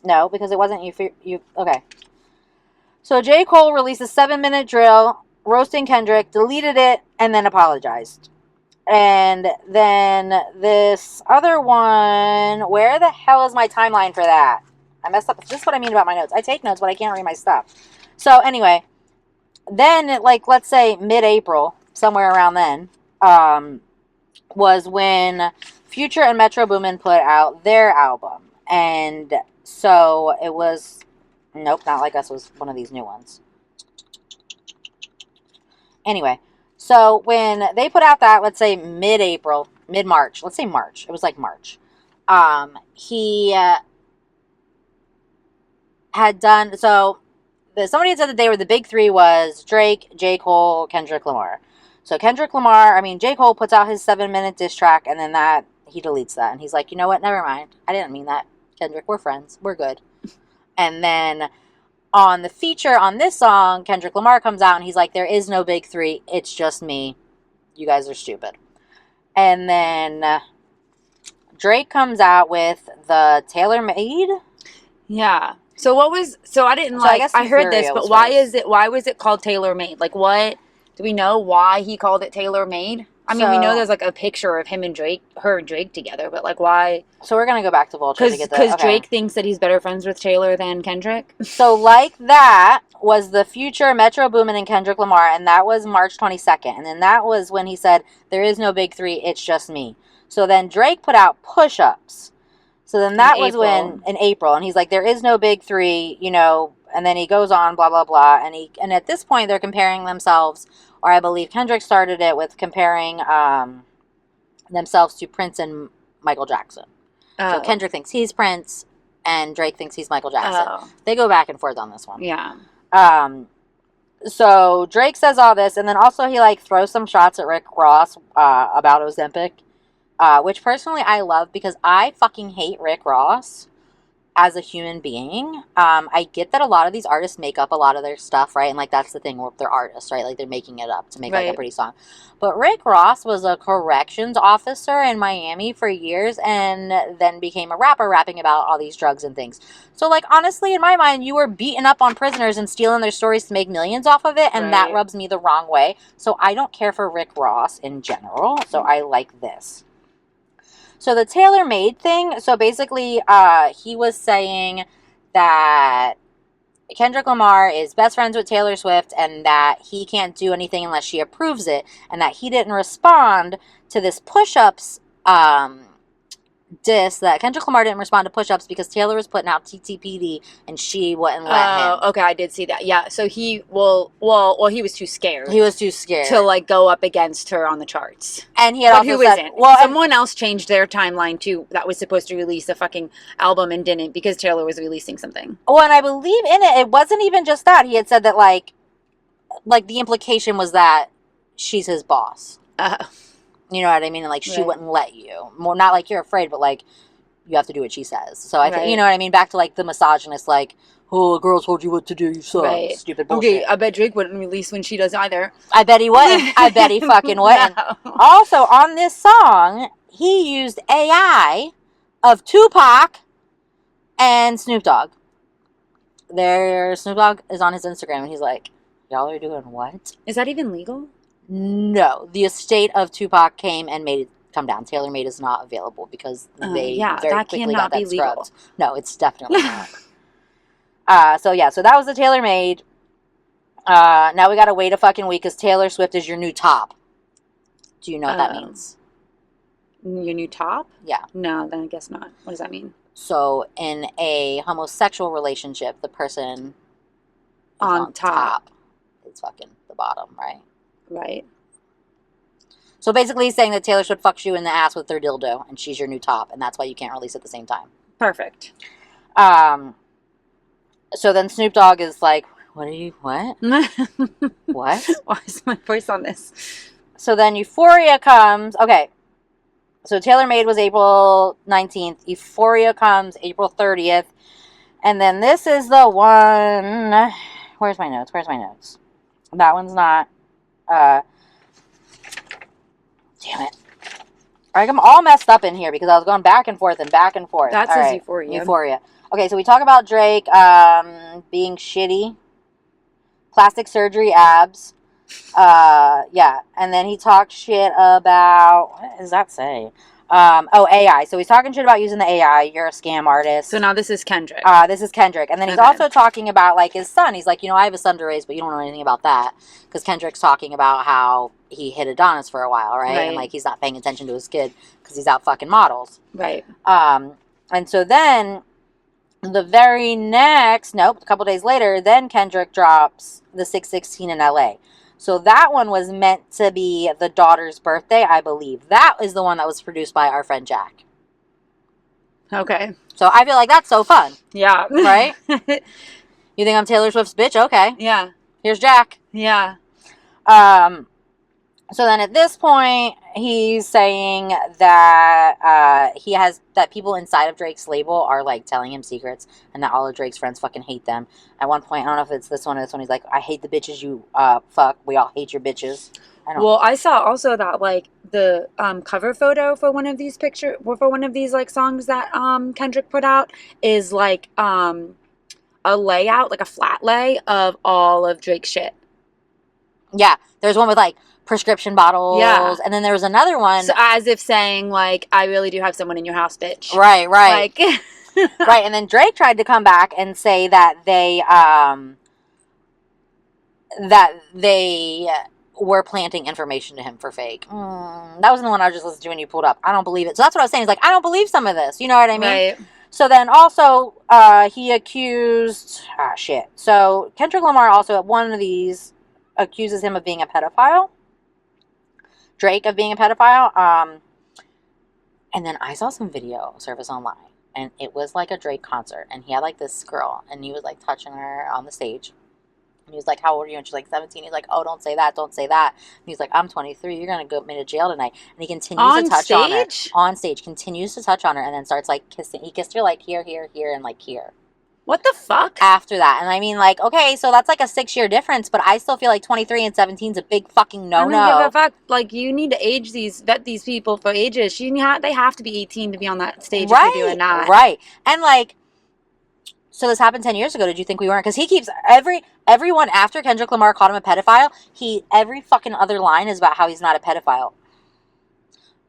[SPEAKER 1] No, because it wasn't you. Okay. So J. Cole released a 7-minute drill roasting Kendrick, deleted it, and then apologized. And then this other one, where the hell is my timeline for that? I messed up. This is what I mean about my notes. I take notes, but I can't read my stuff. So anyway, then like let's say mid-April, somewhere around then, was when Future and Metro Boomin put out their album. And so it was, nope, Not Like Us was one of these new ones. Anyway, so when they put out that, let's say mid-April, mid-March, let's say March. It was like March. He had done, so somebody had said that they were the big three was Drake, J. Cole, Kendrick Lamar. So J. Cole puts out his 7-minute diss track, and then he deletes that. And he's like, you know what? Never mind. I didn't mean that. Kendrick, we're friends. We're good. And then on the feature on this song, Kendrick Lamar comes out, and he's like, there is no big three. It's just me. You guys are stupid. And then Drake comes out with the Tailor Made.
[SPEAKER 2] Yeah. So I didn't I heard this, but why was it called Tailor Made? Like what? Do we know why he called it Tailor Made? I mean, we know there's like a picture of her and Drake together, but like why?
[SPEAKER 1] So we're going to go back to Vulture to get that.
[SPEAKER 2] Because Drake thinks that he's better friends with Taylor than Kendrick.
[SPEAKER 1] So like that was the Future, Metro Boomin, and Kendrick Lamar, and that was March 22nd. And then that was when he said, there is no big three, it's just me. So then Drake put out Push-Ups. So then that was in April, and he's like, there is no big three, and then he goes on, blah, blah, blah. And at this point, they're comparing themselves, or I believe Kendrick started it with comparing themselves to Prince and Michael Jackson. Oh. So Kendrick thinks he's Prince, and Drake thinks he's Michael Jackson. Oh. They go back and forth on this one.
[SPEAKER 2] Yeah.
[SPEAKER 1] So Drake says all this, and then also he throws some shots at Rick Ross about Ozempic. Which personally I love because I fucking hate Rick Ross as a human being. I get that a lot of these artists make up a lot of their stuff, right? And that's the thing, they're artists, right? They're making it up to make a pretty song. But Rick Ross was a corrections officer in Miami for years and then became a rapper rapping about all these drugs and things. So honestly, in my mind, you were beating up on prisoners and stealing their stories to make millions off of it, and that rubs me the wrong way. So I don't care for Rick Ross in general, so I like this. So the Tailor Made thing, so basically he was saying that Kendrick Lamar is best friends with Taylor Swift and that he can't do anything unless she approves it, and that he didn't respond to this Push-Ups diss, that Kendrick Lamar didn't respond to Push-Ups because Taylor was putting out TTPD and she wouldn't let him.
[SPEAKER 2] Okay, I did see that. Yeah, so he was too scared.
[SPEAKER 1] He was too scared
[SPEAKER 2] to go up against her on the charts.
[SPEAKER 1] And he had also
[SPEAKER 2] who
[SPEAKER 1] said,
[SPEAKER 2] isn't? Well, someone else changed their timeline too. That was supposed to release a fucking album and didn't because Taylor was releasing something.
[SPEAKER 1] Well, and I believe in it. It wasn't even just that. He had said that the implication was that she's his boss. You know what I mean? And she wouldn't let you. More not you're afraid, but you have to do what she says. So I think, you know what I mean? Back to the misogynist, oh, a girl told you what to do, you suck. Stupid bullshit.
[SPEAKER 2] Okay, I bet Drake wouldn't release when she does either.
[SPEAKER 1] I bet he wouldn't. I bet he fucking wouldn't. No. Also, on this song, he used AI of Tupac and Snoop Dogg. Snoop Dogg is on his Instagram, and he's like, y'all are doing what?
[SPEAKER 2] Is that even legal?
[SPEAKER 1] No, the estate of Tupac came and made it come down. Tailor Made is not available because they very quickly got that scrubbed. No, it's definitely not. So that was the Tailor Made. Now we gotta wait a fucking week because Taylor Swift is your new top. Do you know what that means?
[SPEAKER 2] Your new top?
[SPEAKER 1] Yeah.
[SPEAKER 2] No, then I guess not. What does that mean?
[SPEAKER 1] So in a homosexual relationship, the person
[SPEAKER 2] on top
[SPEAKER 1] is fucking the bottom, right?
[SPEAKER 2] Right.
[SPEAKER 1] So basically he's saying that Taylor Swift fucks you in the ass with their dildo and she's your new top, and that's why you can't release at the same time.
[SPEAKER 2] Perfect.
[SPEAKER 1] So then Snoop Dogg is like, what? What?
[SPEAKER 2] Why is my voice on this?
[SPEAKER 1] So then Euphoria comes. Okay. So Tailor Made was April 19th. Euphoria comes April 30th. And then this is the one. Where's my notes? That one's not. Damn it. I'm all messed up in here because I was going back and forth.
[SPEAKER 2] That's his
[SPEAKER 1] Euphoria. Okay, so we talk about Drake being shitty. Plastic surgery abs. Yeah. And then he talks shit about... What does that say? AI. So he's talking shit about using the AI. You're a scam artist.
[SPEAKER 2] So now this is Kendrick.
[SPEAKER 1] This is Kendrick. And then he's also talking about, like, his son. He's like, I have a son to raise, but you don't know anything about that. Because Kendrick's talking about how he hit Adonis for a while, right? And, like, he's not paying attention to his kid because he's out fucking models.
[SPEAKER 2] Right.
[SPEAKER 1] And so then the very a couple days later, then Kendrick drops the 616 in LA. So that one was meant to be the daughter's birthday, I believe. That is the one that was produced by our friend Jack.
[SPEAKER 2] Okay.
[SPEAKER 1] So I feel like that's so fun.
[SPEAKER 2] Yeah.
[SPEAKER 1] Right? You think I'm Taylor Swift's bitch? Okay.
[SPEAKER 2] Yeah.
[SPEAKER 1] Here's Jack.
[SPEAKER 2] Yeah.
[SPEAKER 1] So then at this point, he's saying that that people inside of Drake's label are, like, telling him secrets, and that all of Drake's friends fucking hate them. At one point, I don't know if it's this one or this one, he's like, I hate the bitches you fuck. We all hate your bitches.
[SPEAKER 2] I saw also that, like, the cover photo for one of these like songs that Kendrick put out is like a layout, like a flat lay of all of Drake's shit.
[SPEAKER 1] Yeah, there's one with, like, prescription bottles. Yeah. And then there was another one.
[SPEAKER 2] So as if saying, like, I really do have someone in your house, bitch.
[SPEAKER 1] Right. Like, right. And then Drake tried to come back and say that they were planting information to him for fake. That wasn't the one I was just listening to when you pulled up. I don't believe it. So that's what I was saying. He's like, I don't believe some of this. You know what I mean?
[SPEAKER 2] Right.
[SPEAKER 1] So then also he accused... So Kendrick Lamar also at one of these accuses him of being a pedophile. Drake of being a pedophile. And then I saw some video surface online, and it was like a Drake concert, and he had, like, this girl, and he was, like, touching her on the stage, and he was like, how old are you? And she's like 17. He's like, oh, don't say that, and he's like, I'm 23, you're gonna go me to jail tonight. And he continues to touch on her on stage, continues to touch on her, and then starts, like, kissing. He kissed her, like, here, and, like, here.
[SPEAKER 2] What the fuck?
[SPEAKER 1] After that. And I mean, like, okay, so that's like a 6-year difference, but I still feel like 23 and 17 is a big fucking no-no.
[SPEAKER 2] I don't give a fuck. Like, you need to vet these people for ages. They have to be 18 to be on that stage if you're doing that.
[SPEAKER 1] Right. And, like, so this happened 10 years ago. Did you think we weren't? Because he keeps, everyone after Kendrick Lamar called him a pedophile, every fucking other line is about how he's not a pedophile.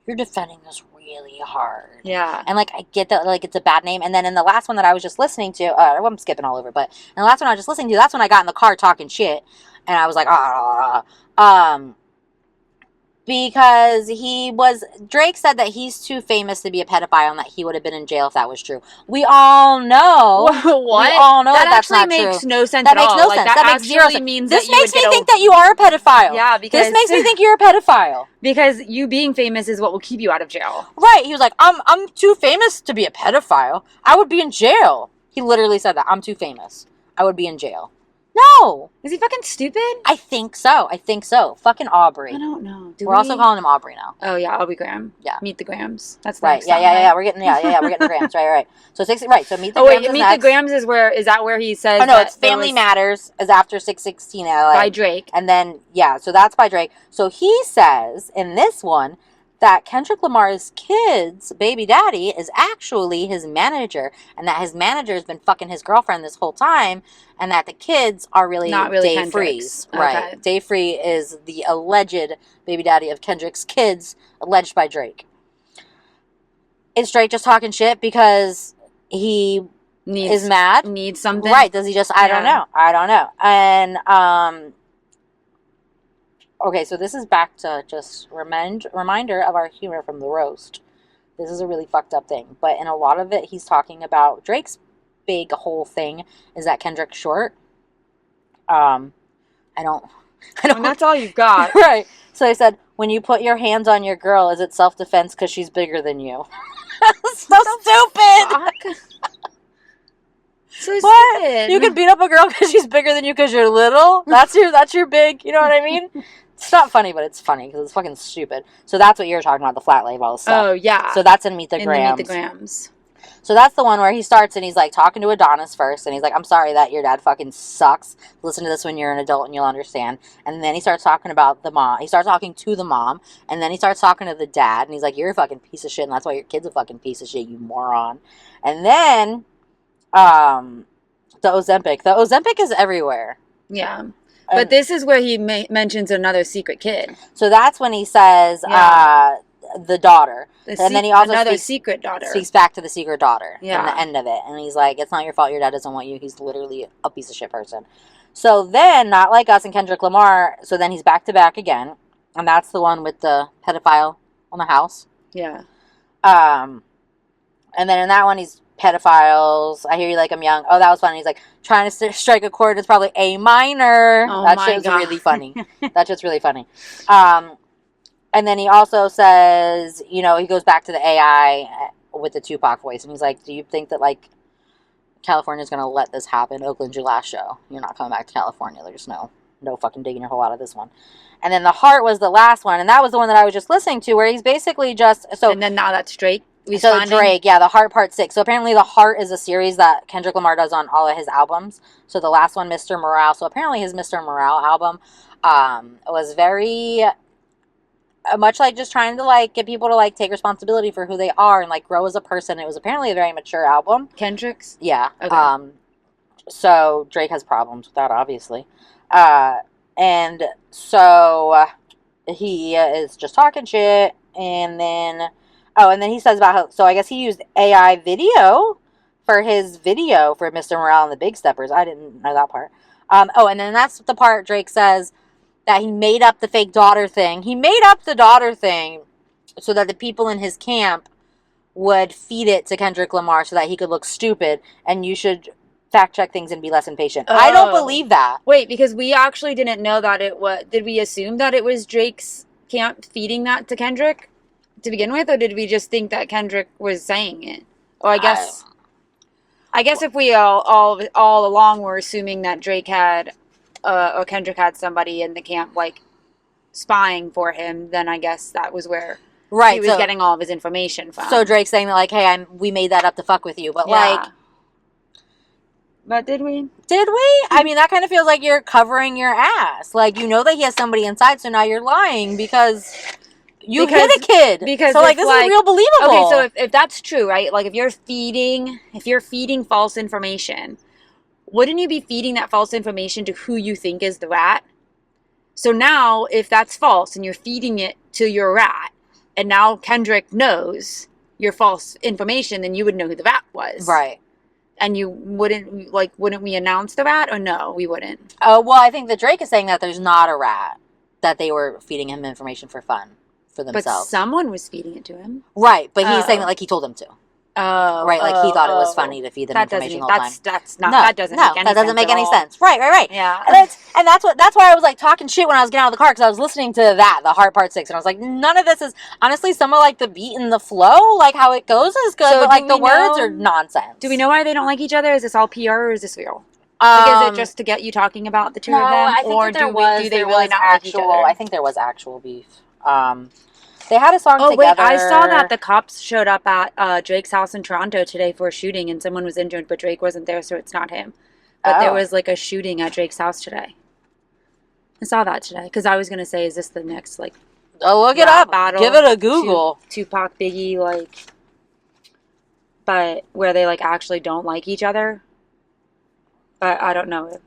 [SPEAKER 1] You're defending this really hard.
[SPEAKER 2] Yeah.
[SPEAKER 1] And, like, I get that, like, it's a bad name. And then in the last one that I was just listening to, I'm skipping all over, but in the last one I was just listening to, that's when I got in the car talking shit. And I was like, because Drake said that he's too famous to be a pedophile and that he would have been in jail if that was true. We all know.
[SPEAKER 2] What?
[SPEAKER 1] We all know that's not true.
[SPEAKER 2] That actually makes no sense at all.
[SPEAKER 1] That makes no sense. That makes zero sense.
[SPEAKER 2] Means
[SPEAKER 1] this makes me think that you are a pedophile.
[SPEAKER 2] Yeah, because...
[SPEAKER 1] This makes me think you're a pedophile.
[SPEAKER 2] Because you being famous is what will keep you out of jail.
[SPEAKER 1] Right. He was like, I'm too famous to be a pedophile. I would be in jail. He literally said that. I'm too famous. I would be in jail. No.
[SPEAKER 2] Is he fucking stupid?
[SPEAKER 1] I think so. Fucking Aubrey.
[SPEAKER 2] I don't know.
[SPEAKER 1] We're also calling him Aubrey now.
[SPEAKER 2] Oh, yeah. Aubrey Graham.
[SPEAKER 1] Yeah.
[SPEAKER 2] Meet the Grahams. That's
[SPEAKER 1] right. Yeah. We're getting the Grahams. Right. So So Meet the Grahams is
[SPEAKER 2] Meet
[SPEAKER 1] next.
[SPEAKER 2] the Grahams is where he says...
[SPEAKER 1] Oh, no, it's Family Matters is after 616 LA.
[SPEAKER 2] By Drake.
[SPEAKER 1] And then, so that's by Drake. So he says in this one that Kendrick Lamar's kid's baby daddy is actually his manager, and that his manager has been fucking his girlfriend this whole time, and that the kids are really
[SPEAKER 2] not really
[SPEAKER 1] Dave Freeze. Right. Dave Freeze is the alleged baby daddy of Kendrick's kids, alleged by Drake. Is Drake just talking shit because he is mad?
[SPEAKER 2] Needs something?
[SPEAKER 1] Right. Does he just... I don't know. And, okay, so this is back to just reminder of our humor from the roast. This is a really fucked up thing. But in a lot of it, he's talking about Drake's big whole thing is that Kendrick's short. I don't.
[SPEAKER 2] And that's all you've got.
[SPEAKER 1] Right. So I said, when you put your hands on your girl, is it self-defense because she's bigger than you? So stupid.
[SPEAKER 2] So
[SPEAKER 1] what?
[SPEAKER 2] Stupid.
[SPEAKER 1] You can beat up a girl because she's bigger than you because you're little? That's your big, you know what I mean? It's not funny, but it's funny because it's fucking stupid. So that's what you're talking about, the flat lay of all this stuff.
[SPEAKER 2] Oh, yeah.
[SPEAKER 1] So that's in Meet the Grahams.
[SPEAKER 2] Meet the Grahams.
[SPEAKER 1] So that's the one where he starts and he's like talking to Adonis first, and he's like, I'm sorry that your dad fucking sucks. Listen to this when you're an adult and you'll understand. And then he starts talking about the mom. He starts talking to the mom, and then he starts talking to the dad, and he's like, you're a fucking piece of shit, and that's why your kid's a fucking piece of shit, you moron. And then the Ozempic. The Ozempic is everywhere.
[SPEAKER 2] Yeah. But this is where he mentions another secret kid.
[SPEAKER 1] So that's when he says, the daughter. And then he also
[SPEAKER 2] another secret daughter.
[SPEAKER 1] Speaks back to the secret daughter in
[SPEAKER 2] Yeah.
[SPEAKER 1] the end of it. And he's like, it's not your fault your dad doesn't want you. He's literally a piece of shit person. So then, Not Like Us and Kendrick Lamar, so then he's back to back again. And that's the one with the pedophile on the house.
[SPEAKER 2] Yeah.
[SPEAKER 1] And then in that one, he's pedophiles. I hear you like I'm young. Oh, that was funny. He's like, trying to strike a chord is probably A minor.
[SPEAKER 2] Oh,
[SPEAKER 1] that
[SPEAKER 2] my
[SPEAKER 1] shit was
[SPEAKER 2] God.
[SPEAKER 1] really funny. That shit's really funny. And then he also says, you know, he goes back to the AI with the Tupac voice. And he's like, do you think that, like, California's going to let this happen? Oakland's your last show. You're not coming back to California. There's no fucking digging your hole out of this one. And then The Heart was the last one. And that was the one that I was just listening to, where he's basically just...
[SPEAKER 2] And then now that's Drake
[SPEAKER 1] responding? So Drake, yeah, The Heart Part 6. So apparently The Heart is a series that Kendrick Lamar does on all of his albums. So the last one, Mr. Morale. So apparently his Mr. Morale album was very... much like just trying to, like, get people to, like, take responsibility for who they are and, like, grow as a person. It was apparently a very mature album.
[SPEAKER 2] Kendrick's?
[SPEAKER 1] Yeah.
[SPEAKER 2] Okay.
[SPEAKER 1] So Drake has problems with that, obviously. And so he is just talking shit. And then he says about how, so I guess he used AI video for his video for Mr. Morale and the Big Steppers. I didn't know that part. And then that's the part Drake says that he made up the fake daughter thing. He made up the daughter thing so that the people in his camp would feed it to Kendrick Lamar so that he could look stupid, and you should fact check things and be less impatient. Oh. I don't believe that.
[SPEAKER 2] Wait, because we actually didn't know that it was... Did we assume that it was Drake's camp feeding that to Kendrick to begin with, or did we just think that Kendrick was saying it? Or I guess if we all along were assuming that Drake had... or Kendrick had somebody in the camp, like, spying for him, then I guess that was where he was getting all of his information from.
[SPEAKER 1] So Drake's saying that, like, hey, we made that up to fuck with you, but, like...
[SPEAKER 2] But did we?
[SPEAKER 1] Did we? I mean, that kind of feels like you're covering your ass. Like, you know that he has somebody inside, so now you're lying because you hit a kid. Because so, like, this is real believable.
[SPEAKER 2] Okay, so if that's true, right? Like, if you're feeding false information... Wouldn't you be feeding that false information to who you think is the rat? So now, if that's false and you're feeding it to your rat, and now Kendrick knows your false information, then you would know who the rat was.
[SPEAKER 1] Right.
[SPEAKER 2] And you wouldn't we announce the rat, or no, we wouldn't?
[SPEAKER 1] Oh, well, I think that Drake is saying that there's not a rat, that they were feeding him information for fun, for themselves.
[SPEAKER 2] But someone was feeding it to him.
[SPEAKER 1] Right, but he's saying that, like, he told him to.
[SPEAKER 2] Oh,
[SPEAKER 1] right, like he thought it was funny to feed them information the whole time.
[SPEAKER 2] That doesn't make any sense.
[SPEAKER 1] Right.
[SPEAKER 2] Yeah,
[SPEAKER 1] and that's why I was like talking shit when I was getting out of the car, because I was listening to The Heart Part 6, and I was like, none of this is honestly, some of like the beat and the flow, like how it goes is good, but like the words are nonsense.
[SPEAKER 2] Do we know why they don't like each other? Is this all PR or is this real? Like, is it just to get you talking about the two of them,
[SPEAKER 1] I think
[SPEAKER 2] or do they really not like each other?
[SPEAKER 1] I think there was actual beef. They had a song together.
[SPEAKER 2] Wait, I saw that the cops showed up at Drake's house in Toronto today for a shooting, and someone was injured, but Drake wasn't there, so it's not him. But there was, like, a shooting at Drake's house today. I saw that today, because I was going to say, is this the next, like...
[SPEAKER 1] Oh, look it up. Battle? Give it a Google.
[SPEAKER 2] Tupac, Biggie, like... But where they, like, actually don't like each other. But I don't know.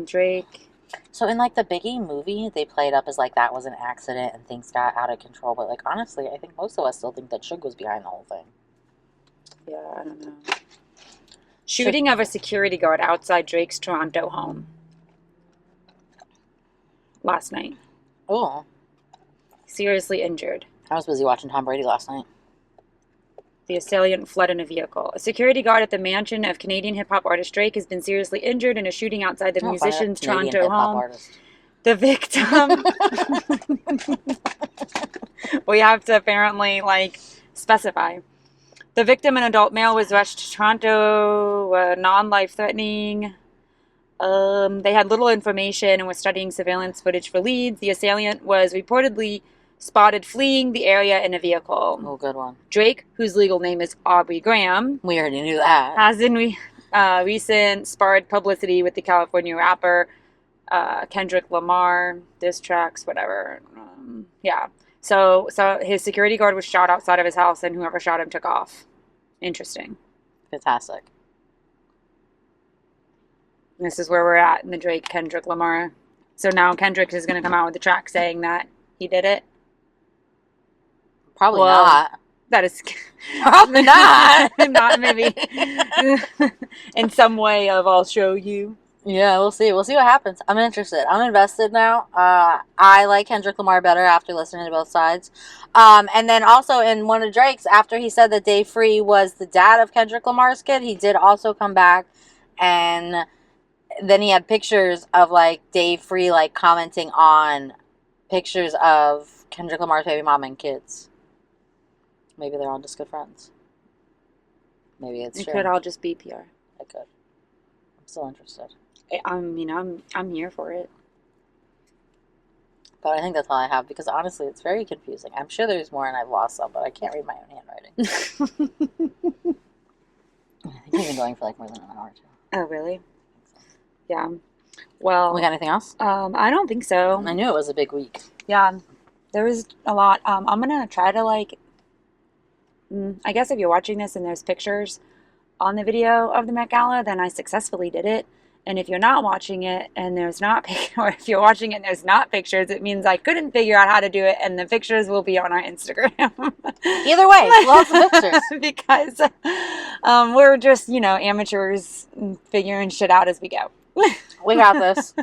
[SPEAKER 2] Drake...
[SPEAKER 1] So in, like, the Biggie movie, they played up as, like, that was an accident and things got out of control. But, like, honestly, I think most of us still think that Suge was behind the whole thing.
[SPEAKER 2] Yeah, I don't know. Shooting of a security guard outside Drake's Toronto home. Last night.
[SPEAKER 1] Oh.
[SPEAKER 2] Seriously injured.
[SPEAKER 1] I was busy watching Tom Brady last night.
[SPEAKER 2] The assailant fled in a vehicle. A security guard at the mansion of Canadian hip-hop artist Drake has been seriously injured in a shooting outside the musician's Toronto home. The victim... We have to apparently, like, specify. The victim, an adult male, was rushed to Toronto, non-life-threatening. They had little information and was studying surveillance footage for leads. The assailant was reportedly spotted fleeing the area in a vehicle.
[SPEAKER 1] Oh, good one.
[SPEAKER 2] Drake, whose legal name is Aubrey Graham.
[SPEAKER 1] We already knew that.
[SPEAKER 2] Has in recent sparred publicity with the California rapper Kendrick Lamar, diss tracks, whatever. Yeah. So his security guard was shot outside of his house, and whoever shot him took off. Interesting.
[SPEAKER 1] Fantastic.
[SPEAKER 2] This is where we're at in the Drake Kendrick Lamar. So now Kendrick is going to come out with a track saying that he did it.
[SPEAKER 1] Probably
[SPEAKER 2] Well,
[SPEAKER 1] not.
[SPEAKER 2] That is
[SPEAKER 1] Probably not.
[SPEAKER 2] not maybe in some way of I'll show you.
[SPEAKER 1] Yeah, we'll see. We'll see what happens. I'm interested. I'm invested now. I like Kendrick Lamar better after listening to both sides. And then also in one of Drake's, after he said that Dave Free was the dad of Kendrick Lamar's kid, he did also come back, and then he had pictures of like Dave Free like commenting on pictures of Kendrick Lamar's baby mom and kids. Maybe they're all just good friends. Maybe it's
[SPEAKER 2] It
[SPEAKER 1] true.
[SPEAKER 2] could all just be PR.
[SPEAKER 1] It could. I'm still interested.
[SPEAKER 2] I'm here for it.
[SPEAKER 1] But I think that's all I have because honestly, it's very confusing. I'm sure there's more and I've lost some, but I can't read my own handwriting. I think we've been going for like more than an hour too.
[SPEAKER 2] Oh, really? Yeah. Well,
[SPEAKER 1] We got anything else?
[SPEAKER 2] I don't think so.
[SPEAKER 1] I knew it was a big week.
[SPEAKER 2] Yeah, there was a lot. I'm gonna try to like. I guess if you're watching this and there's pictures on the video of the Met Gala, then I successfully did it. And if you're not watching it and there's not, or if you're watching it and there's not pictures, it means I couldn't figure out how to do it, and the pictures will be on our Instagram.
[SPEAKER 1] Either way, lots of pictures.
[SPEAKER 2] Because we're just, amateurs figuring shit out as we go.
[SPEAKER 1] We got this.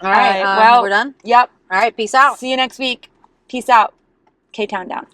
[SPEAKER 1] All right.
[SPEAKER 2] Well,
[SPEAKER 1] we're done.
[SPEAKER 2] Yep.
[SPEAKER 1] All right. Peace out.
[SPEAKER 2] See you next week. Peace out. K-Town down.